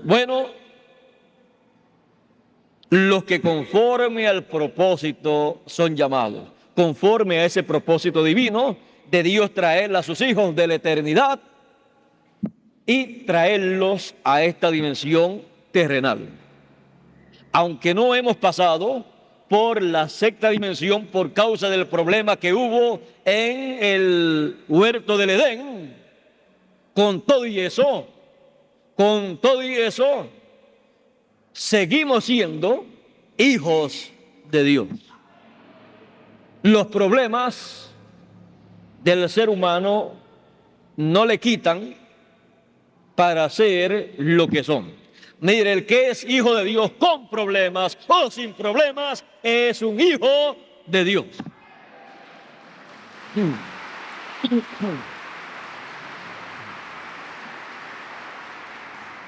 Speaker 1: Bueno, los que conforme al propósito son llamados, conforme a ese propósito divino de Dios traer a sus hijos de la eternidad y traerlos a esta dimensión terrenal. Aunque no hemos pasado por la sexta dimensión por causa del problema que hubo en el huerto del Edén, con todo y eso, seguimos siendo hijos de Dios. Los problemas del ser humano no le quitan para ser lo que son. Mire, el que es hijo de Dios con problemas o sin problemas es un hijo de Dios.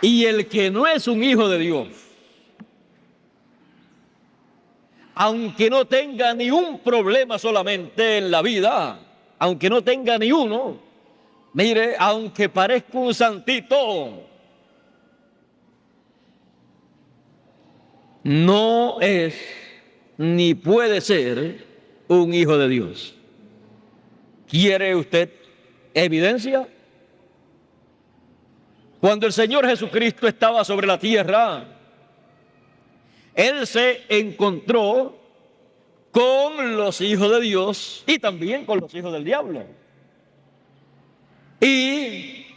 Speaker 1: Y el que no es un hijo de Dios, aunque no tenga ni un problema solamente en la vida, aunque no tenga ni uno, mire, aunque parezca un santito, no es ni puede ser un hijo de Dios. ¿Quiere usted evidencia? Cuando el Señor Jesucristo estaba sobre la tierra, Él se encontró con los hijos de Dios y también con los hijos del diablo. Y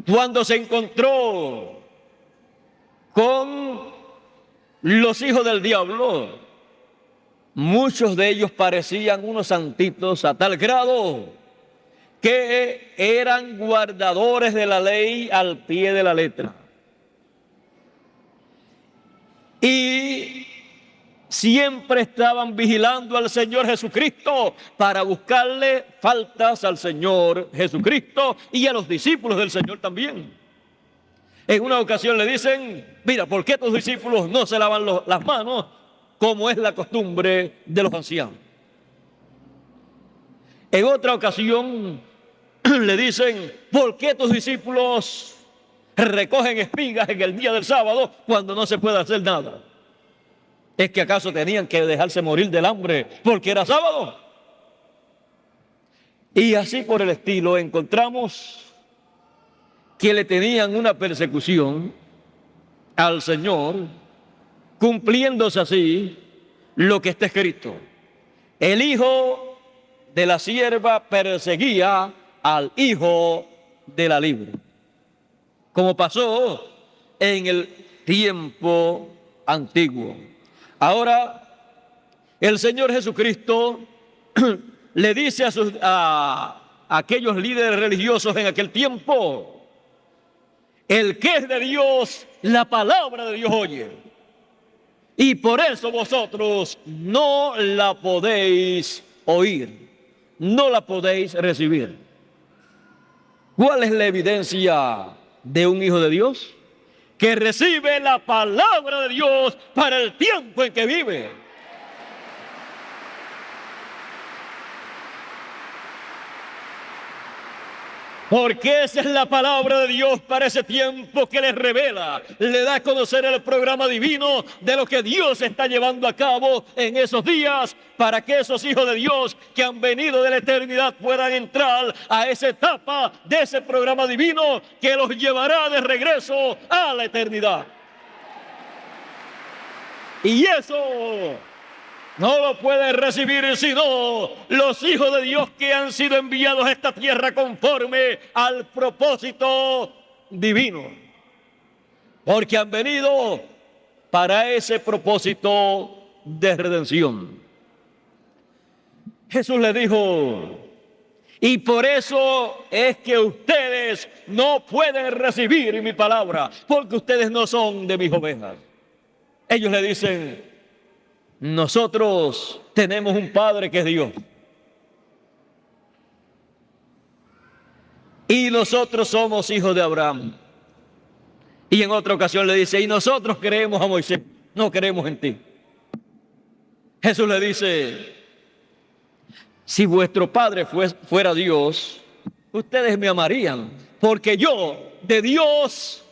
Speaker 1: cuando se encontró con los hijos del diablo, muchos de ellos parecían unos santitos a tal grado que eran guardadores de la ley al pie de la letra. Y siempre estaban vigilando al Señor Jesucristo para buscarle faltas al Señor Jesucristo y a los discípulos del Señor también. En una ocasión le dicen, mira, ¿por qué tus discípulos no se lavan las manos como es la costumbre de los ancianos? En otra ocasión le dicen, ¿por qué tus discípulos recogen espigas en el día del sábado cuando no se puede hacer nada? ¿Es que acaso tenían que dejarse morir del hambre porque era sábado? Y así por el estilo encontramos que le tenían una persecución al Señor, cumpliéndose así lo que está escrito. El hijo de la sierva perseguía al hijo de la libre, como pasó en el tiempo antiguo. Ahora, el Señor Jesucristo le dice a aquellos líderes religiosos en aquel tiempo, el que es de Dios, la palabra de Dios oye. Y por eso vosotros no la podéis oír, no la podéis recibir. ¿Cuál es la evidencia de un hijo de Dios? Que recibe la palabra de Dios para el tiempo en que vive. Porque esa es la palabra de Dios para ese tiempo que les revela, le da a conocer el programa divino de lo que Dios está llevando a cabo en esos días, para que esos hijos de Dios que han venido de la eternidad puedan entrar a esa etapa de ese programa divino que los llevará de regreso a la eternidad. Y eso no lo pueden recibir sino los hijos de Dios que han sido enviados a esta tierra conforme al propósito divino. Porque han venido para ese propósito de redención. Jesús le dijo, y por eso es que ustedes no pueden recibir mi palabra, porque ustedes no son de mis ovejas. Ellos le dicen, nosotros tenemos un Padre que es Dios. Y nosotros somos hijos de Abraham. Y en otra ocasión le dice, y nosotros creemos a Moisés, no creemos en ti. Jesús le dice, si vuestro Padre fuera Dios, ustedes me amarían, porque yo de Dios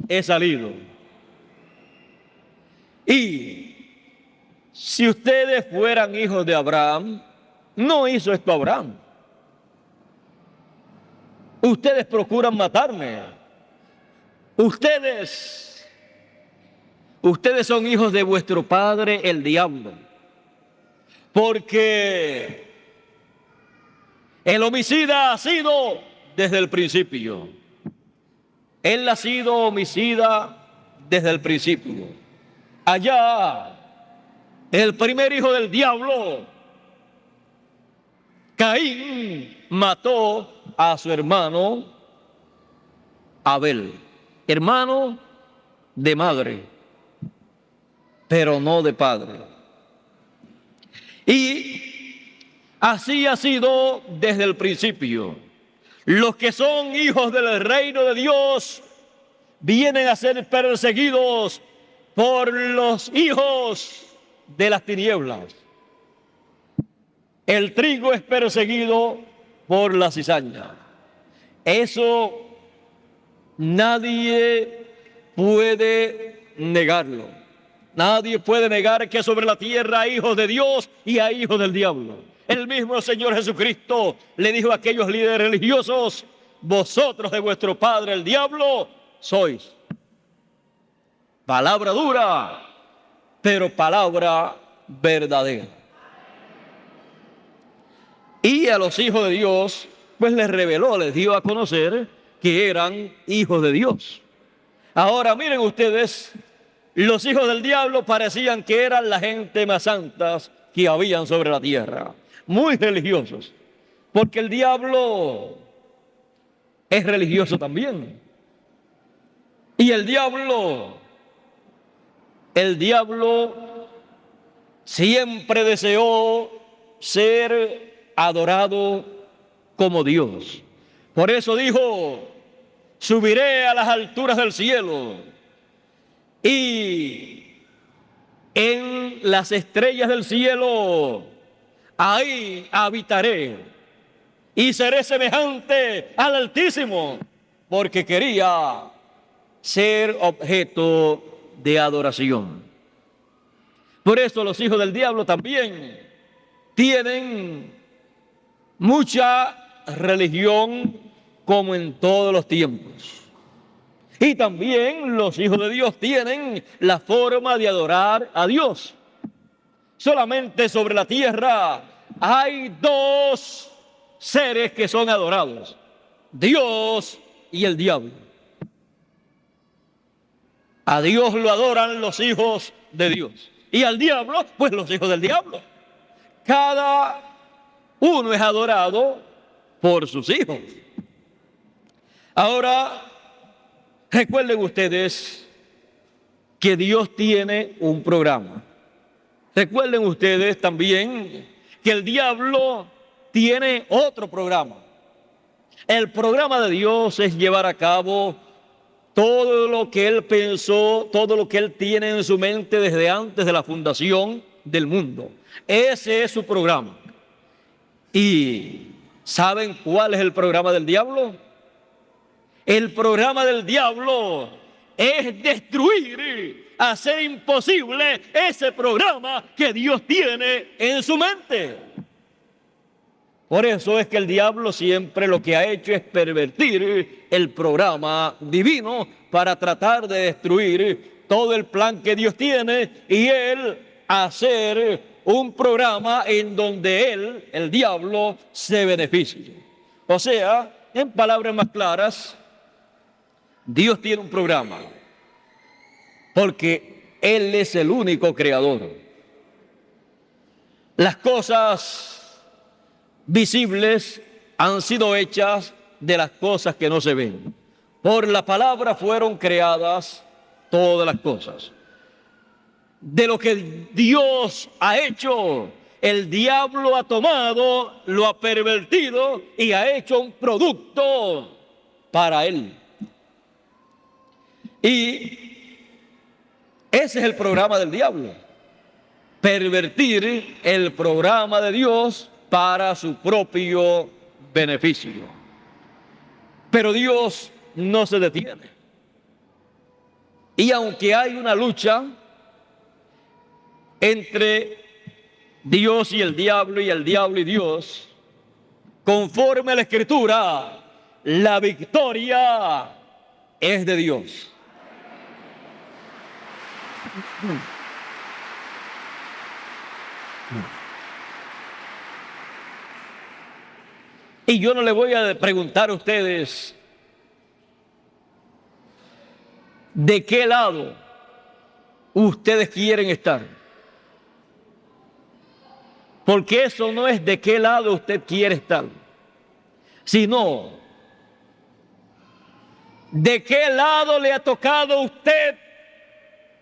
Speaker 1: he salido. Y si ustedes fueran hijos de Abraham, no hizo esto Abraham. Ustedes procuran matarme. Ustedes son hijos de vuestro padre el diablo. Porque el homicida ha sido desde el principio. Él ha sido homicida desde el principio. Allá, el primer hijo del diablo, Caín, mató a su hermano Abel, hermano de madre, pero no de padre. Y así ha sido desde el principio. Los que son hijos del reino de Dios vienen a ser perseguidos por los hijos de las tinieblas. El trigo es perseguido por la cizaña. Eso nadie puede negarlo. Nadie puede negar que sobre la tierra hay hijos de Dios y hay hijos del diablo. El mismo Señor Jesucristo le dijo a aquellos líderes religiosos, vosotros de vuestro padre el diablo sois. Palabra dura, pero palabra verdadera. Y a los hijos de Dios, pues les reveló, les dio a conocer que eran hijos de Dios. Ahora miren ustedes, los hijos del diablo parecían que eran la gente más santas que habían sobre la tierra, muy religiosos, porque el diablo es religioso también. Y el diablo siempre deseó ser adorado como Dios. Por eso dijo, subiré a las alturas del cielo y en las estrellas del cielo, ahí habitaré y seré semejante al Altísimo, porque quería ser objeto de adoración. Por eso los hijos del diablo también tienen mucha religión como en todos los tiempos. Y también los hijos de Dios tienen la forma de adorar a Dios. Solamente sobre la tierra hay dos seres que son adorados: Dios y el diablo. A Dios lo adoran los hijos de Dios y al diablo, pues los hijos del diablo. Cada uno es adorado por sus hijos. Ahora, recuerden ustedes que Dios tiene un programa. Recuerden ustedes también que el diablo tiene otro programa. El programa de Dios es llevar a cabo todo lo que Él pensó, todo lo que Él tiene en su mente desde antes de la fundación del mundo. Ese es su programa. ¿Y saben cuál es el programa del diablo? El programa del diablo es destruir, hacer imposible ese programa que Dios tiene en su mente. Por eso es que el diablo siempre lo que ha hecho es pervertir el programa divino para tratar de destruir todo el plan que Dios tiene y él hacer un programa en donde él, el diablo, se beneficie. O sea, en palabras más claras, Dios tiene un programa porque Él es el único creador. Las cosas visibles han sido hechas de las cosas que no se ven. Por la palabra fueron creadas todas las cosas. De lo que Dios ha hecho, el diablo ha tomado, lo ha pervertido y ha hecho un producto para él. Y ese es el programa del diablo: pervertir el programa de Dios para su propio beneficio. Pero Dios no se detiene. Y aunque hay una lucha entre Dios y el diablo y Dios, conforme a la Escritura, la victoria es de Dios. Y yo no le voy a preguntar a ustedes de qué lado ustedes quieren estar, porque eso no es de qué lado usted quiere estar, sino de qué lado le ha tocado a usted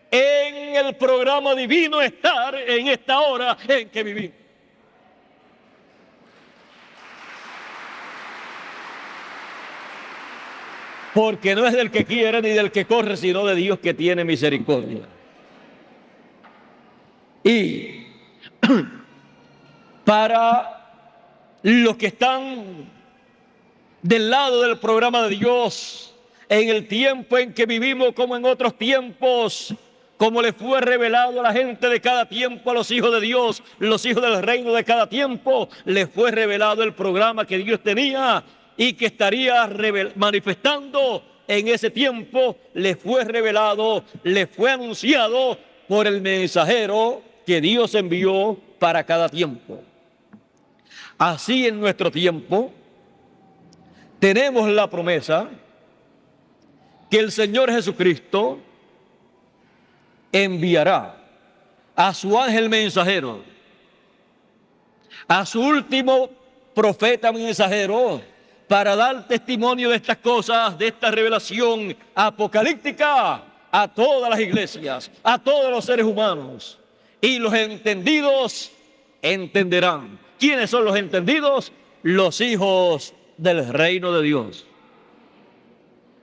Speaker 1: en el programa divino estar en esta hora en que vivimos. Porque no es del que quiere ni del que corre, sino de Dios que tiene misericordia. Y para los que están del lado del programa de Dios, en el tiempo en que vivimos como en otros tiempos, como le fue revelado a la gente de cada tiempo, a los hijos de Dios, los hijos del reino de cada tiempo, les fue revelado el programa que Dios tenía y que estaría manifestando en ese tiempo. Les fue revelado, les fue anunciado por el mensajero que Dios envió para cada tiempo. Así en nuestro tiempo tenemos la promesa que el Señor Jesucristo enviará a su ángel mensajero, a su último profeta mensajero, para dar testimonio de estas cosas, de esta revelación apocalíptica a todas las iglesias, a todos los seres humanos. Y los entendidos entenderán. ¿Quiénes son los entendidos? Los hijos del reino de Dios.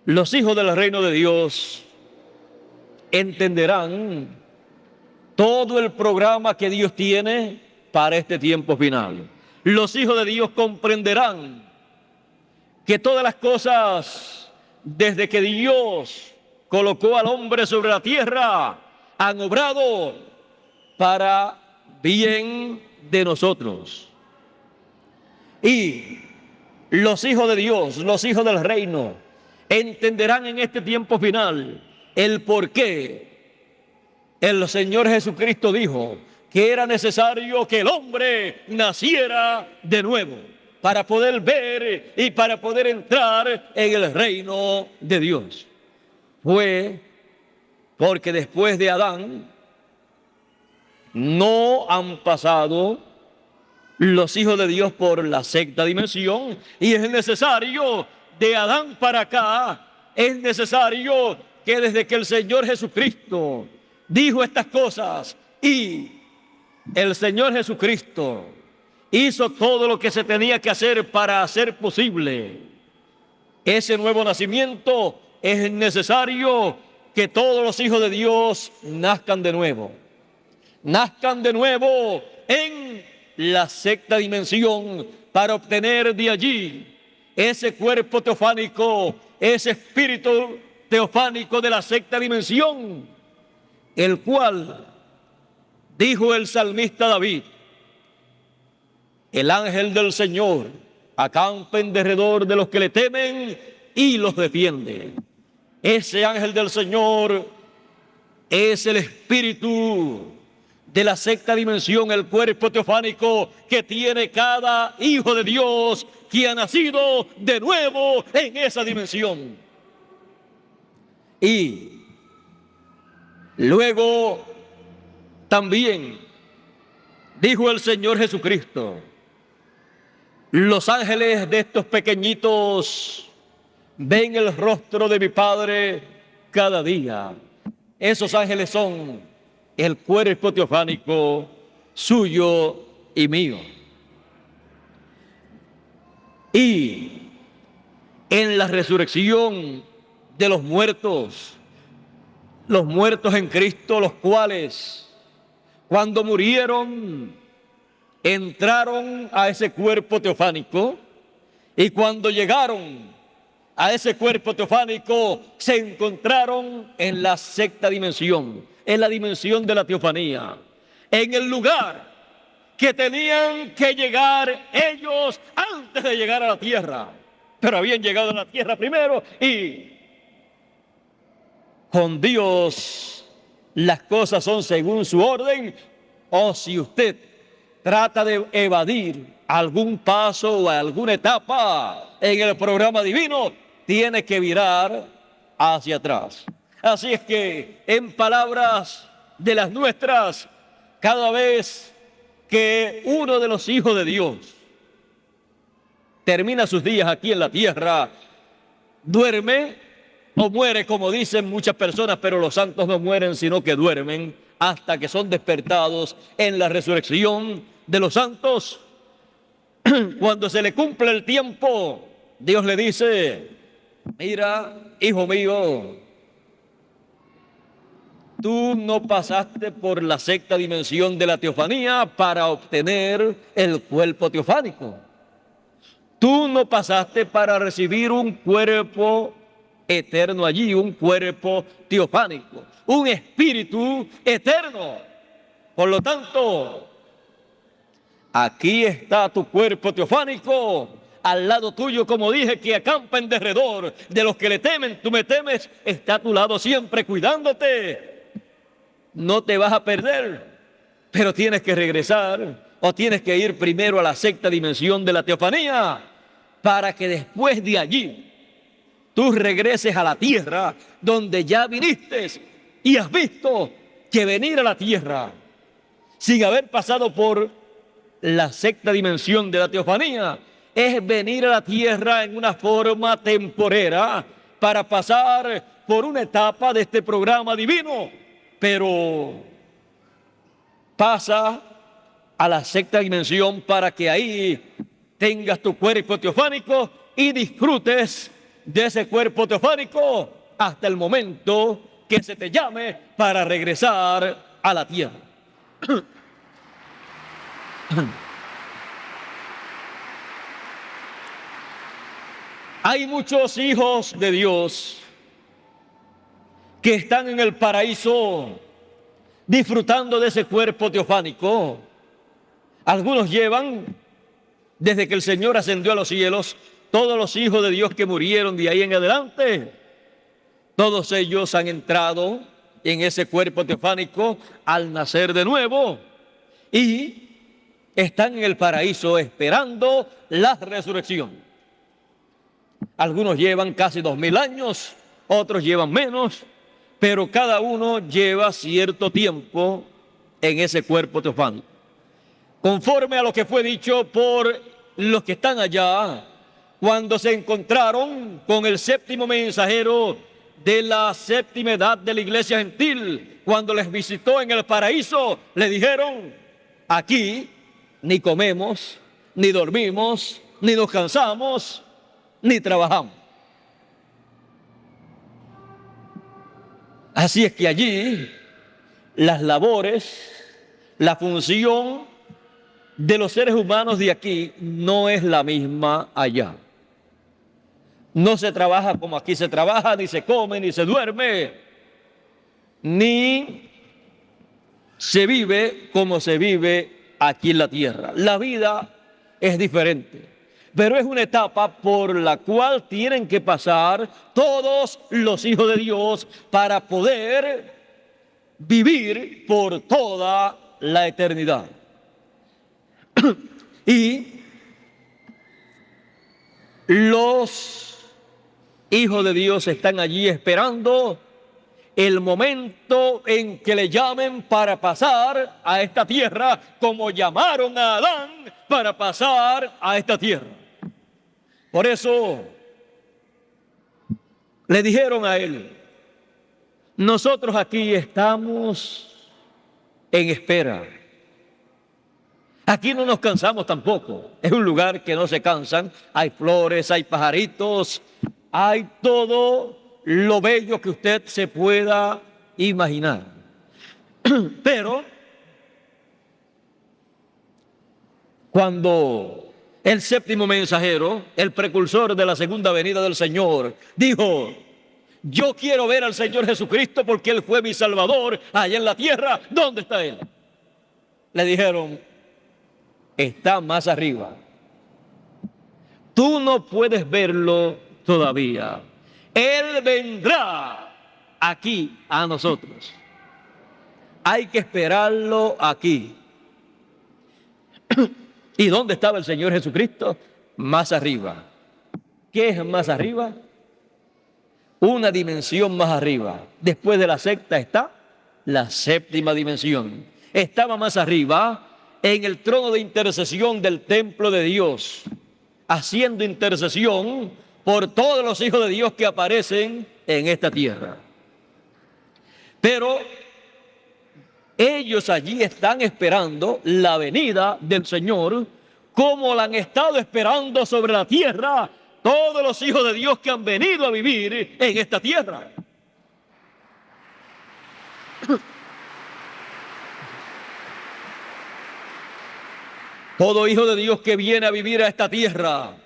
Speaker 1: Los hijos del reino de Dios entenderán todo el programa que Dios tiene para este tiempo final. Los hijos de Dios comprenderán que todas las cosas, desde que Dios colocó al hombre sobre la tierra, han obrado para bien de nosotros. Y los hijos de Dios, los hijos del reino, entenderán en este tiempo final el por qué el Señor Jesucristo dijo que era necesario que el hombre naciera de nuevo para poder ver y para poder entrar en el reino de Dios. Fue porque después de Adán no han pasado los hijos de Dios por la sexta dimensión, y es necesario de Adán para acá, es necesario que desde que el Señor Jesucristo dijo estas cosas y el Señor Jesucristo hizo todo lo que se tenía que hacer para hacer posible ese nuevo nacimiento, es necesario que todos los hijos de Dios nazcan de nuevo. Nazcan de nuevo en la sexta dimensión para obtener de allí ese cuerpo teofánico, ese espíritu teofánico de la sexta dimensión, el cual, dijo el salmista David, el ángel del Señor acampa en derredor de los que le temen y los defiende. Ese ángel del Señor es el espíritu de la sexta dimensión, el cuerpo teofánico que tiene cada hijo de Dios que ha nacido de nuevo en esa dimensión. Y luego también dijo el Señor Jesucristo, los ángeles de estos pequeñitos ven el rostro de mi Padre cada día. Esos ángeles son el cuerpo teofánico suyo y mío. Y en la resurrección de los muertos en Cristo, los cuales cuando murieron entraron a ese cuerpo teofánico, y cuando llegaron a ese cuerpo teofánico se encontraron en la sexta dimensión, en la dimensión de la teofanía, en el lugar que tenían que llegar ellos antes de llegar a la tierra, pero habían llegado a la tierra primero, y con Dios las cosas son según su orden. O si usted trata de evadir algún paso o alguna etapa en el programa divino, tiene que virar hacia atrás. Así es que, en palabras de las nuestras, cada vez que uno de los hijos de Dios termina sus días aquí en la tierra, duerme o muere, como dicen muchas personas, pero los santos no mueren, sino que duermen hasta que son despertados en la resurrección de los santos. Cuando se le cumple el tiempo, Dios le dice, mira, hijo mío, tú no pasaste por la sexta dimensión de la teofanía para obtener el cuerpo teofánico. Tú no pasaste para recibir un cuerpo eterno allí, un cuerpo teofánico, un espíritu eterno. Por lo tanto, aquí está tu cuerpo teofánico, al lado tuyo, como dije, que acampa en derredor de los que le temen. Tú me temes, está a tu lado siempre cuidándote. No te vas a perder, pero tienes que regresar o tienes que ir primero a la sexta dimensión de la teofanía para que después de allí tú regreses a la tierra donde ya viniste y has visto que venir a la tierra sin haber pasado por la sexta dimensión de la teofanía es venir a la tierra en una forma temporera para pasar por una etapa de este programa divino, pero pasa a la sexta dimensión para que ahí tengas tu cuerpo teofánico y disfrutes de ese cuerpo teofánico hasta el momento que se te llame para regresar a la tierra. Hay muchos hijos de Dios que están en el paraíso disfrutando de ese cuerpo teofánico. Algunos llevan, desde que el Señor ascendió a los cielos, todos los hijos de Dios que murieron de ahí en adelante, todos ellos han entrado en ese cuerpo teofánico al nacer de nuevo y están en el paraíso esperando la resurrección. Algunos llevan casi 2000 años, otros llevan menos, pero cada uno lleva cierto tiempo en ese cuerpo teofánico. Conforme a lo que fue dicho por los que están allá, cuando se encontraron con el séptimo mensajero de la séptima edad de la iglesia gentil, cuando les visitó en el paraíso, le dijeron: aquí ni comemos, ni dormimos, ni nos cansamos, ni trabajamos. Así es que allí las labores, la función de los seres humanos de aquí no es la misma allá. No se trabaja como aquí se trabaja, ni se come, ni se duerme, ni se vive como se vive aquí en la tierra. La vida es diferente, pero es una etapa por la cual tienen que pasar todos los hijos de Dios para poder vivir por toda la eternidad. Y los hijos de Dios están allí esperando el momento en que le llamen para pasar a esta tierra, como llamaron a Adán para pasar a esta tierra. Por eso le dijeron a él: nosotros aquí estamos en espera. Aquí no nos cansamos tampoco. Es un lugar que no se cansan. Hay flores, hay pajaritos, hay todo lo bello que usted se pueda imaginar. Pero cuando el séptimo mensajero, el precursor de la segunda venida del Señor, dijo: yo quiero ver al Señor Jesucristo porque Él fue mi Salvador allá en la tierra, ¿dónde está Él? Le dijeron: está más arriba. Tú no puedes verlo todavía. Él vendrá aquí a nosotros. Hay que esperarlo aquí. ¿Y dónde estaba el Señor Jesucristo? Más arriba. ¿Qué es más arriba? Una dimensión más arriba. Después de la sexta está la séptima dimensión. Estaba más arriba en el trono de intercesión del templo de Dios, haciendo intercesión por todos los hijos de Dios que aparecen en esta tierra. Pero ellos allí están esperando la venida del Señor, como la han estado esperando sobre la tierra todos los hijos de Dios que han venido a vivir en esta tierra. Todo hijo de Dios que viene a vivir a esta tierra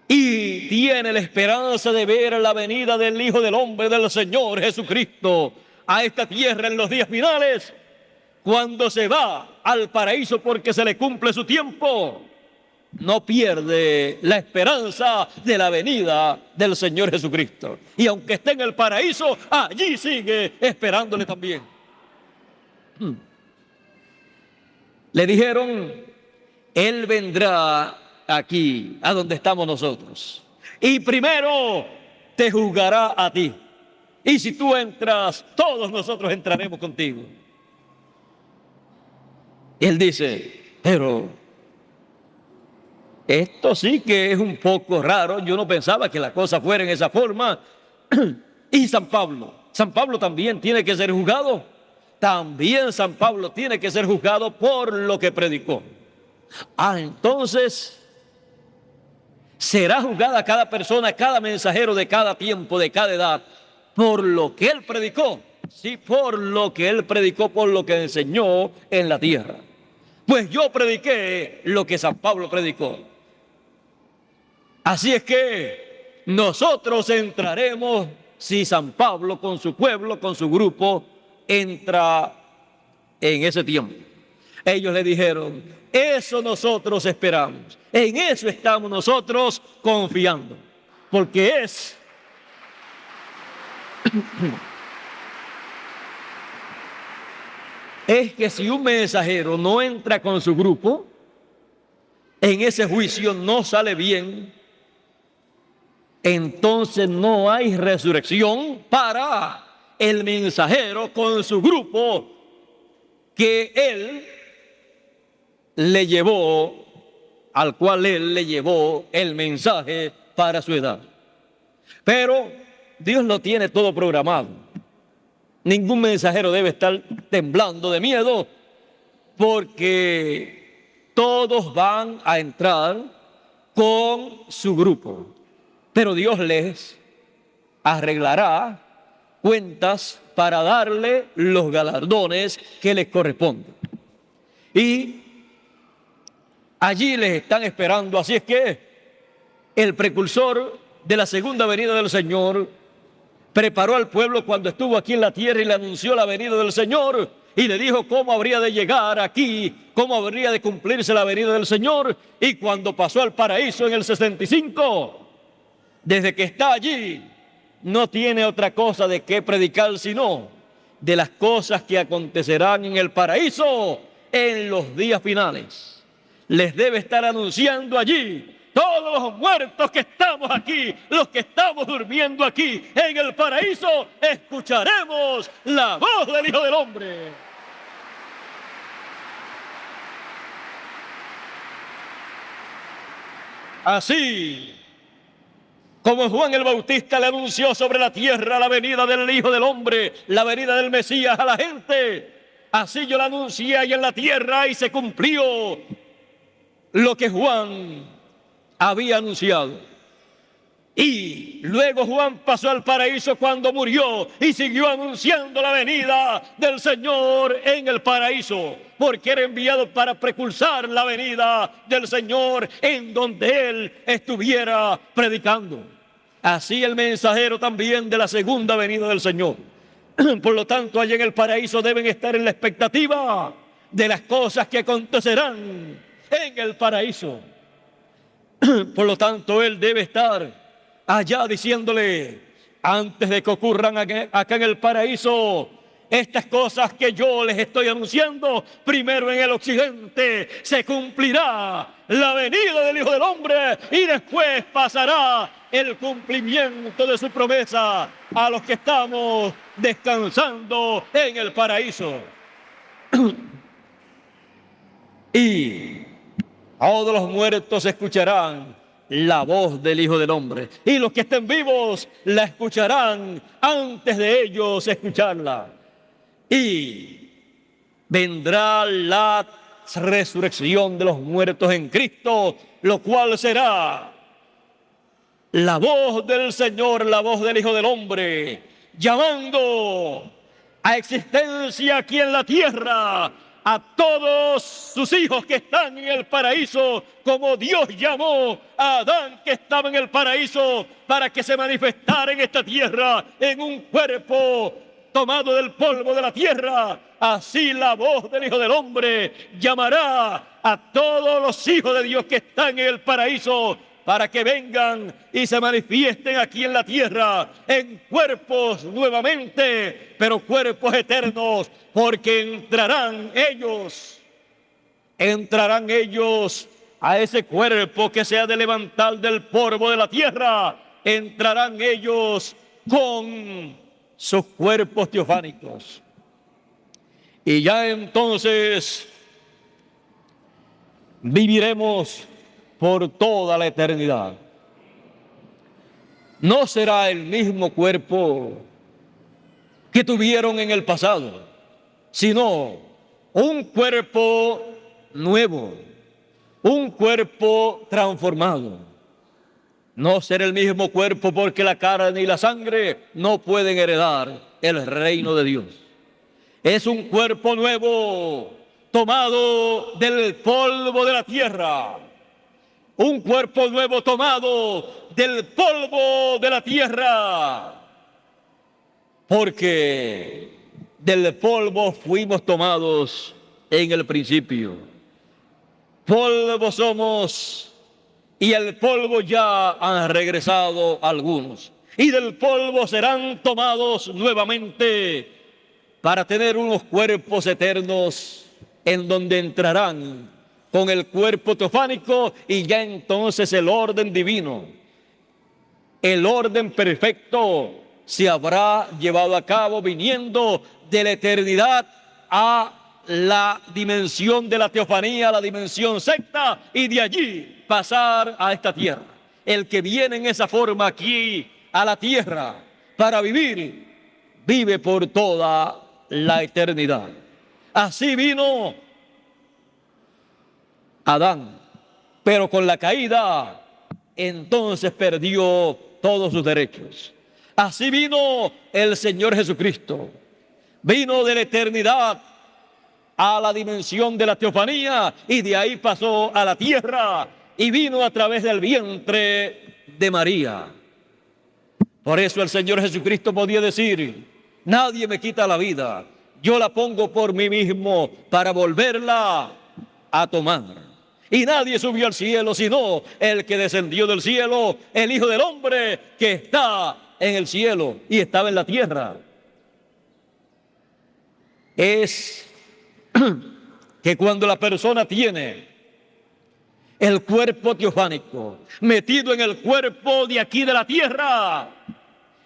Speaker 1: y tiene la esperanza de ver la venida del Hijo del Hombre, del Señor Jesucristo, a esta tierra en los días finales, cuando se va al paraíso porque se le cumple su tiempo, no pierde la esperanza de la venida del Señor Jesucristo. Y aunque esté en el paraíso, allí sigue esperándole también. Le dijeron: Él vendrá aquí, a donde estamos nosotros, y primero te juzgará a ti. Y si tú entras, todos nosotros entraremos contigo. Y él dice: pero esto sí que es un poco raro. Yo no pensaba que la cosa fuera en esa forma. Y San Pablo también tiene que ser juzgado. También San Pablo tiene que ser juzgado por lo que predicó. Entonces será juzgada cada persona, cada mensajero de cada tiempo, de cada edad, por lo que él predicó. Sí, por lo que él predicó, por lo que enseñó en la tierra. Pues yo prediqué lo que San Pablo predicó. Así es que nosotros entraremos si San Pablo con su pueblo, con su grupo, entra en ese tiempo. Ellos le dijeron, eso nosotros esperamos, en eso estamos nosotros confiando, porque es que si un mensajero no entra con su grupo, en ese juicio no sale bien, entonces no hay resurrección para el mensajero con su grupo que él le llevó, al cual él le llevó el mensaje para su edad. Pero Dios lo tiene todo programado. Ningún mensajero debe estar temblando de miedo, porque todos van a entrar con su grupo. Pero Dios les arreglará cuentas para darle los galardones que les corresponden. Y allí les están esperando. Así es que el precursor de la segunda venida del Señor preparó al pueblo cuando estuvo aquí en la tierra y le anunció la venida del Señor y le dijo cómo habría de llegar aquí, cómo habría de cumplirse la venida del Señor. Y cuando pasó al paraíso en el 65, desde que está allí, no tiene otra cosa de qué predicar sino de las cosas que acontecerán en el paraíso en los días finales. Les debe estar anunciando allí: todos los muertos que estamos aquí, los que estamos durmiendo aquí en el paraíso, escucharemos la voz del Hijo del Hombre. Así como Juan el Bautista le anunció sobre la tierra la venida del Hijo del Hombre, la venida del Mesías a la gente, así yo la anuncié ahí en la tierra y se cumplió lo que Juan había anunciado. Y luego Juan pasó al paraíso cuando murió y siguió anunciando la venida del Señor en el paraíso, porque era enviado para precursar la venida del Señor en donde él estuviera predicando. Así el mensajero también de la segunda venida del Señor. Por lo tanto, allá en el paraíso deben estar en la expectativa de las cosas que acontecerán en el paraíso. Por lo tanto, él debe estar allá diciéndole, antes de que ocurran acá en el paraíso, estas cosas que yo les estoy anunciando, primero en el occidente se cumplirá la venida del Hijo del Hombre y después pasará el cumplimiento de su promesa a los que estamos descansando en el paraíso. Y todos los muertos escucharán la voz del Hijo del Hombre, y los que estén vivos la escucharán antes de ellos escucharla. Y vendrá la resurrección de los muertos en Cristo, lo cual será la voz del Señor, la voz del Hijo del Hombre, llamando a existencia aquí en la tierra a todos sus hijos que están en el paraíso, como Dios llamó a Adán que estaba en el paraíso para que se manifestara en esta tierra en un cuerpo tomado del polvo de la tierra. Así la voz del Hijo del Hombre llamará a todos los hijos de Dios que están en el paraíso para que vengan y se manifiesten aquí en la tierra en cuerpos nuevamente, pero cuerpos eternos, porque entrarán ellos a ese cuerpo que se ha de levantar del polvo de la tierra, entrarán ellos con sus cuerpos teofánicos. Y ya entonces viviremos por toda la eternidad. No será el mismo cuerpo que tuvieron en el pasado, sino un cuerpo nuevo, un cuerpo transformado. no ser el mismo cuerpo, porque la carne y la sangre no pueden heredar el reino de Dios. Es un cuerpo nuevo, tomado del polvo de la tierra. Un cuerpo nuevo tomado del polvo de la tierra. Porque del polvo fuimos tomados en el principio. Polvo somos, y el polvo ya han regresado algunos. Y del polvo serán tomados nuevamente para tener unos cuerpos eternos en donde entrarán con el cuerpo teofánico, y ya entonces el orden divino, el orden perfecto, se habrá llevado a cabo viniendo de la eternidad a la dimensión de la teofanía, la dimensión secta, y de allí pasar a esta tierra. El que viene en esa forma aquí a la tierra para vivir, vive por toda la eternidad. Así vino Adán, pero con la caída entonces perdió todos sus derechos. Así vino el Señor Jesucristo. Vino de la eternidad a la dimensión de la teofanía, y de ahí pasó a la tierra y vino a través del vientre de María. Por eso el Señor Jesucristo podía decir: nadie me quita la vida, yo la pongo por mí mismo para volverla a tomar. Y nadie subió al cielo sino el que descendió del cielo, el Hijo del Hombre que está en el cielo y estaba en la tierra. Es que cuando la persona tiene el cuerpo teofánico metido en el cuerpo de aquí de la tierra,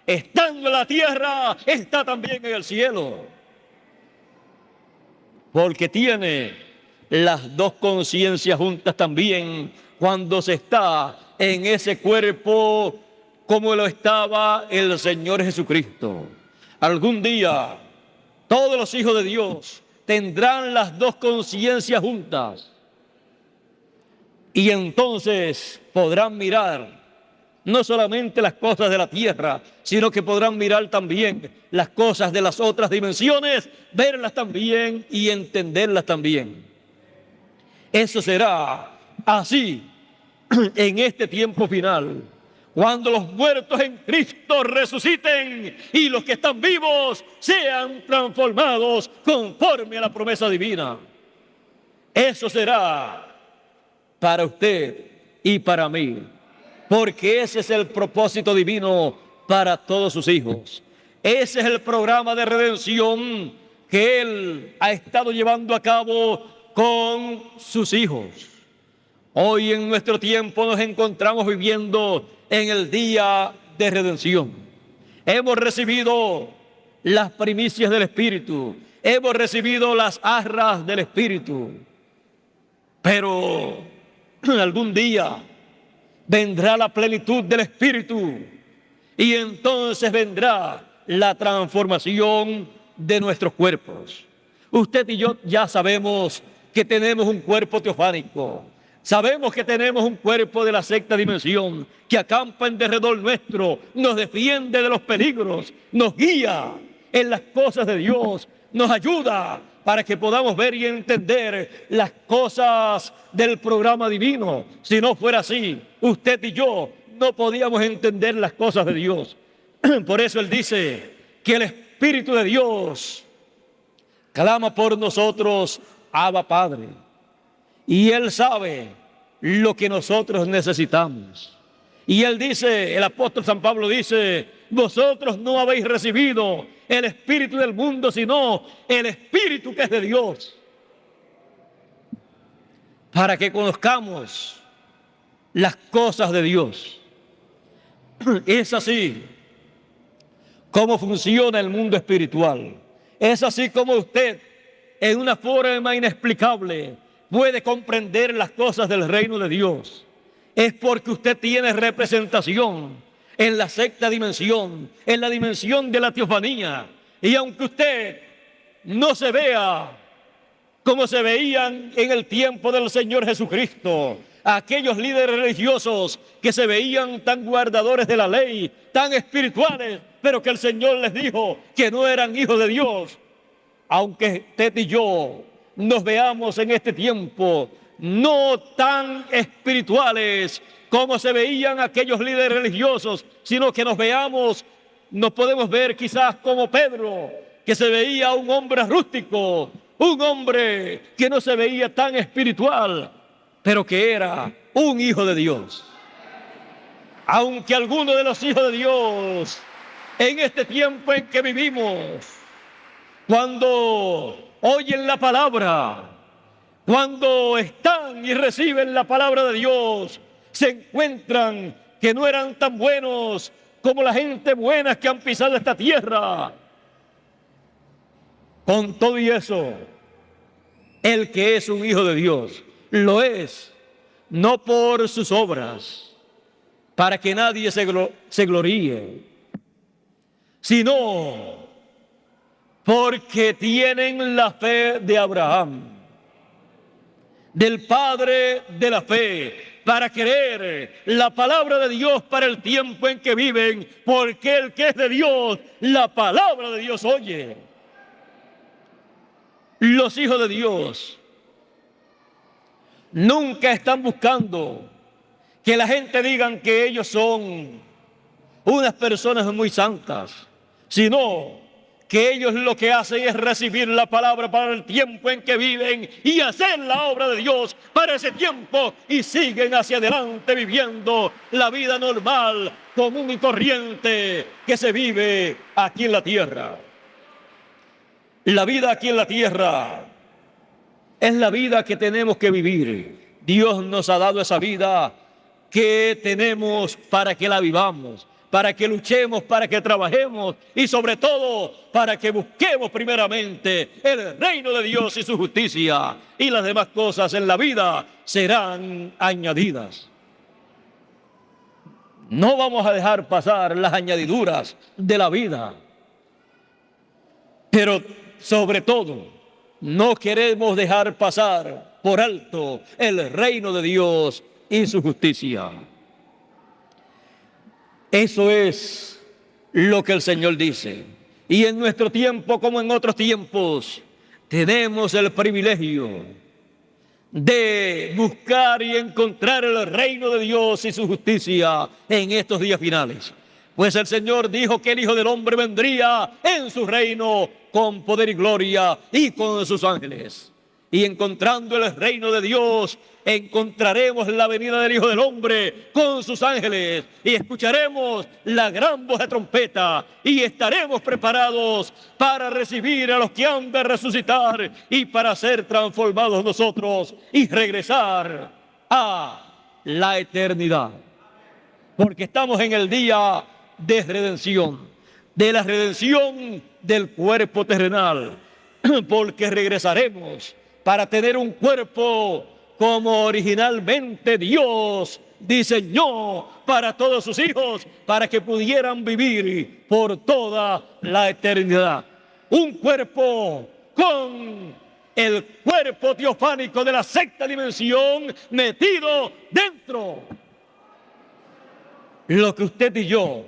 Speaker 1: estando en la tierra, está también en el cielo. Porque tiene las dos conciencias juntas también cuando se está en ese cuerpo como lo estaba el Señor Jesucristo. Algún día todos los hijos de Dios tendrán las dos conciencias juntas, y entonces podrán mirar no solamente las cosas de la tierra, sino que podrán mirar también las cosas de las otras dimensiones, verlas también y entenderlas también. Eso será así en este tiempo final, cuando los muertos en Cristo resuciten y los que están vivos sean transformados conforme a la promesa divina. Eso será para usted y para mí, porque ese es el propósito divino para todos sus hijos. Ese es el programa de redención que Él ha estado llevando a cabo con sus hijos. Hoy en nuestro tiempo nos encontramos viviendo en el día de redención. Hemos recibido las primicias del Espíritu, hemos recibido las arras del Espíritu, pero algún día vendrá la plenitud del Espíritu y entonces vendrá la transformación de nuestros cuerpos. Usted y yo ya sabemos que tenemos un cuerpo teofánico. Sabemos que tenemos un cuerpo de la sexta dimensión que acampa en derredor nuestro, nos defiende de los peligros, nos guía en las cosas de Dios, nos ayuda para que podamos ver y entender las cosas del programa divino. Si no fuera así, usted y yo no podíamos entender las cosas de Dios. Por eso Él dice que el Espíritu de Dios clama por nosotros, Abba Padre. Y Él sabe lo que nosotros necesitamos. Y Él dice, el apóstol San Pablo dice: vosotros no habéis recibido el espíritu del mundo, sino el Espíritu que es de Dios, para que conozcamos las cosas de Dios. Es así como funciona el mundo espiritual. Es así como usted, en una forma inexplicable, puede comprender las cosas del reino de Dios. Es porque usted tiene representación en la sexta dimensión, en la dimensión de la teofanía. Y aunque usted no se vea como se veían en el tiempo del Señor Jesucristo, a aquellos líderes religiosos que se veían tan guardadores de la ley, tan espirituales, pero que el Señor les dijo que no eran hijos de Dios. Aunque usted y yo nos veamos en este tiempo no tan espirituales como se veían aquellos líderes religiosos, sino que nos podemos ver quizás como Pedro, que se veía un hombre rústico, un hombre que no se veía tan espiritual, pero que era un hijo de Dios. Aunque algunos de los hijos de Dios en este tiempo en que vivimos, cuando oyen la palabra, cuando están y reciben la palabra de Dios, se encuentran que no eran tan buenos como la gente buena que han pisado esta tierra. Con todo y eso, el que es un hijo de Dios, lo es, no por sus obras, para que nadie se gloríe, sino porque tienen la fe de Abraham, del padre de la fe, para creer la palabra de Dios para el tiempo en que viven, porque el que es de Dios, la palabra de Dios oye. Los hijos de Dios nunca están buscando que la gente diga que ellos son unas personas muy santas, sino que ellos lo que hacen es recibir la palabra para el tiempo en que viven y hacer la obra de Dios para ese tiempo, y siguen hacia adelante viviendo la vida normal, común y corriente que se vive aquí en la tierra. La vida aquí en la tierra es la vida que tenemos que vivir. Dios nos ha dado esa vida que tenemos para que la vivamos, para que luchemos, para que trabajemos y sobre todo para que busquemos primeramente el reino de Dios y su justicia, y las demás cosas en la vida serán añadidas. No vamos a dejar pasar las añadiduras de la vida, pero sobre todo no queremos dejar pasar por alto el reino de Dios y su justicia. Eso es lo que el Señor dice. Y en nuestro tiempo, como en otros tiempos, tenemos el privilegio de buscar y encontrar el reino de Dios y su justicia en estos días finales. Pues el Señor dijo que el Hijo del Hombre vendría en su reino con poder y gloria y con sus ángeles. Y encontrando el reino de Dios, encontraremos la venida del Hijo del Hombre con sus ángeles, y escucharemos la gran voz de trompeta, y estaremos preparados para recibir a los que han de resucitar y para ser transformados nosotros y regresar a la eternidad. Porque estamos en el día de redención, de la redención del cuerpo terrenal, porque regresaremos para tener un cuerpo como originalmente Dios diseñó para todos sus hijos, para que pudieran vivir por toda la eternidad. Un cuerpo con el cuerpo teofánico de la sexta dimensión metido dentro. Lo que usted y yo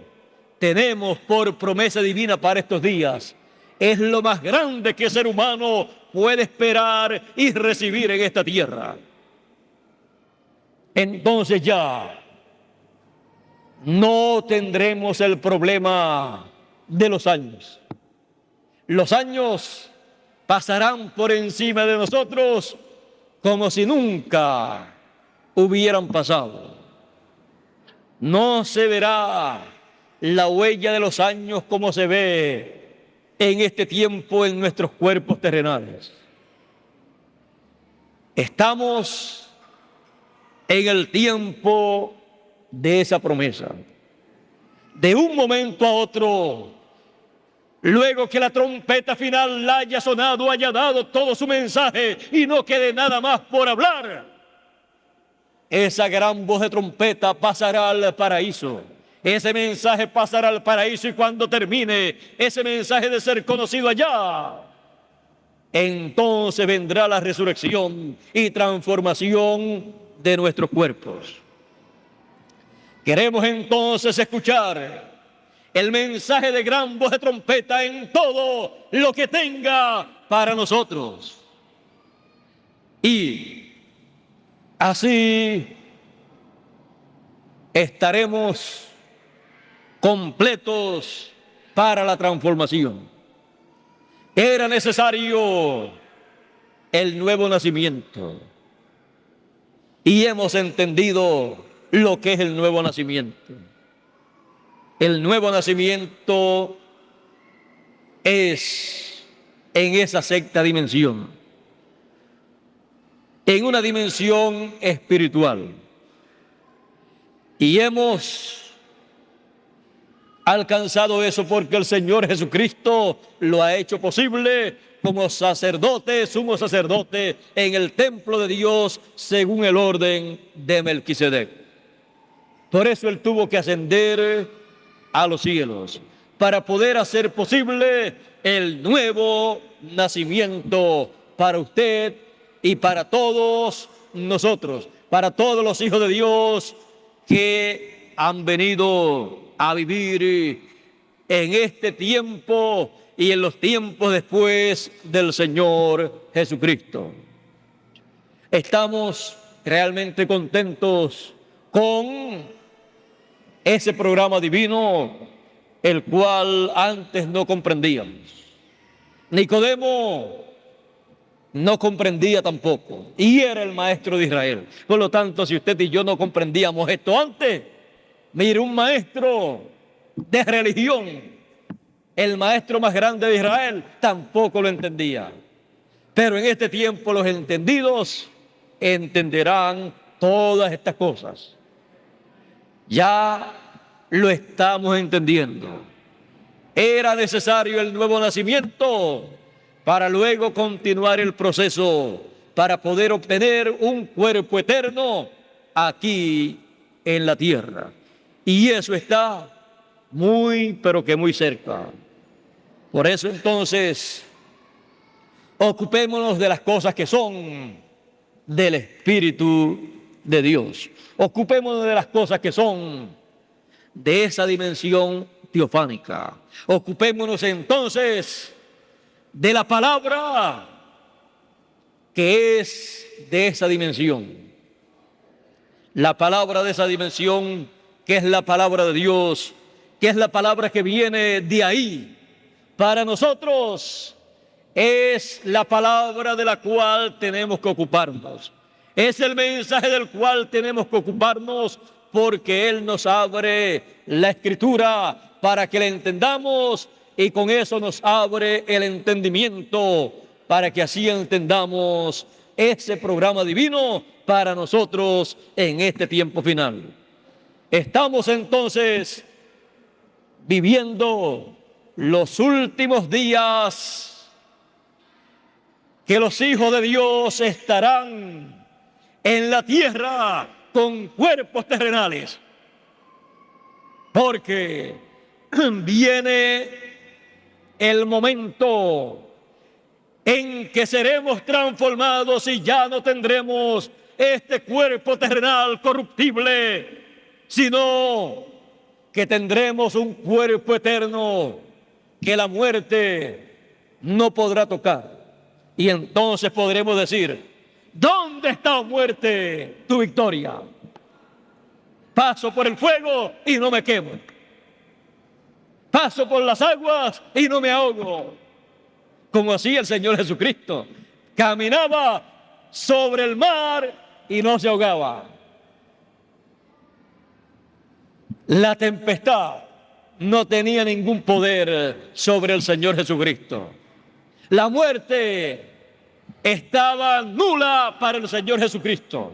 Speaker 1: tenemos por promesa divina para estos días es lo más grande que el ser humano puede esperar y recibir en esta tierra. Entonces ya no tendremos el problema de los años. Los años pasarán por encima de nosotros como si nunca hubieran pasado. No se verá la huella de los años como se ve en este tiempo en nuestros cuerpos terrenales. Estamos en el tiempo de esa promesa. De un momento a otro, luego que la trompeta final haya sonado, haya dado todo su mensaje y no quede nada más por hablar, esa gran voz de trompeta pasará al paraíso. Ese mensaje pasará al paraíso, y cuando termine ese mensaje de ser conocido allá, entonces vendrá la resurrección y transformación de nuestros cuerpos. Queremos entonces escuchar el mensaje de gran voz de trompeta en todo lo que tenga para nosotros. Y así estaremos completos para la transformación. Era necesario el nuevo nacimiento. Y hemos entendido lo que es el nuevo nacimiento. El nuevo nacimiento es en esa sexta dimensión, en una dimensión espiritual. Y hemos alcanzado eso porque el Señor Jesucristo lo ha hecho posible como sacerdote, sumo sacerdote en el templo de Dios según el orden de Melquisedec. Por eso Él tuvo que ascender a los cielos para poder hacer posible el nuevo nacimiento para usted y para todos nosotros, para todos los hijos de Dios que han venido a vivir en este tiempo y en los tiempos después del Señor Jesucristo. Estamos realmente contentos con ese programa divino, el cual antes no comprendíamos. Nicodemo no comprendía tampoco, y era el maestro de Israel. Por lo tanto, si usted y yo no comprendíamos esto antes, mire, un maestro de religión, el maestro más grande de Israel, tampoco lo entendía. Pero en este tiempo los entendidos entenderán todas estas cosas. Ya lo estamos entendiendo. Era necesario el nuevo nacimiento para luego continuar el proceso, para poder obtener un cuerpo eterno aquí en la tierra. Y eso está muy, pero que muy cerca. Por eso entonces, ocupémonos de las cosas que son del Espíritu de Dios. Ocupémonos de las cosas que son de esa dimensión teofánica. Ocupémonos entonces de la palabra que es de esa dimensión. La palabra de esa dimensión, que es la palabra de Dios, que es la palabra que viene de ahí. Para nosotros es la palabra de la cual tenemos que ocuparnos. Es el mensaje del cual tenemos que ocuparnos, porque Él nos abre la Escritura para que la entendamos, y con eso nos abre el entendimiento para que así entendamos ese programa divino para nosotros en este tiempo final. Estamos entonces viviendo los últimos días que los hijos de Dios estarán en la tierra con cuerpos terrenales, porque viene el momento en que seremos transformados y ya no tendremos este cuerpo terrenal corruptible, sino que tendremos un cuerpo eterno que la muerte no podrá tocar. Y entonces podremos decir: ¿dónde está, muerte, tu victoria? Paso por el fuego y no me quemo. Paso por las aguas y no me ahogo. Como hacía el Señor Jesucristo. Caminaba sobre el mar y no se ahogaba. La tempestad no tenía ningún poder sobre el Señor Jesucristo. La muerte estaba nula para el Señor Jesucristo.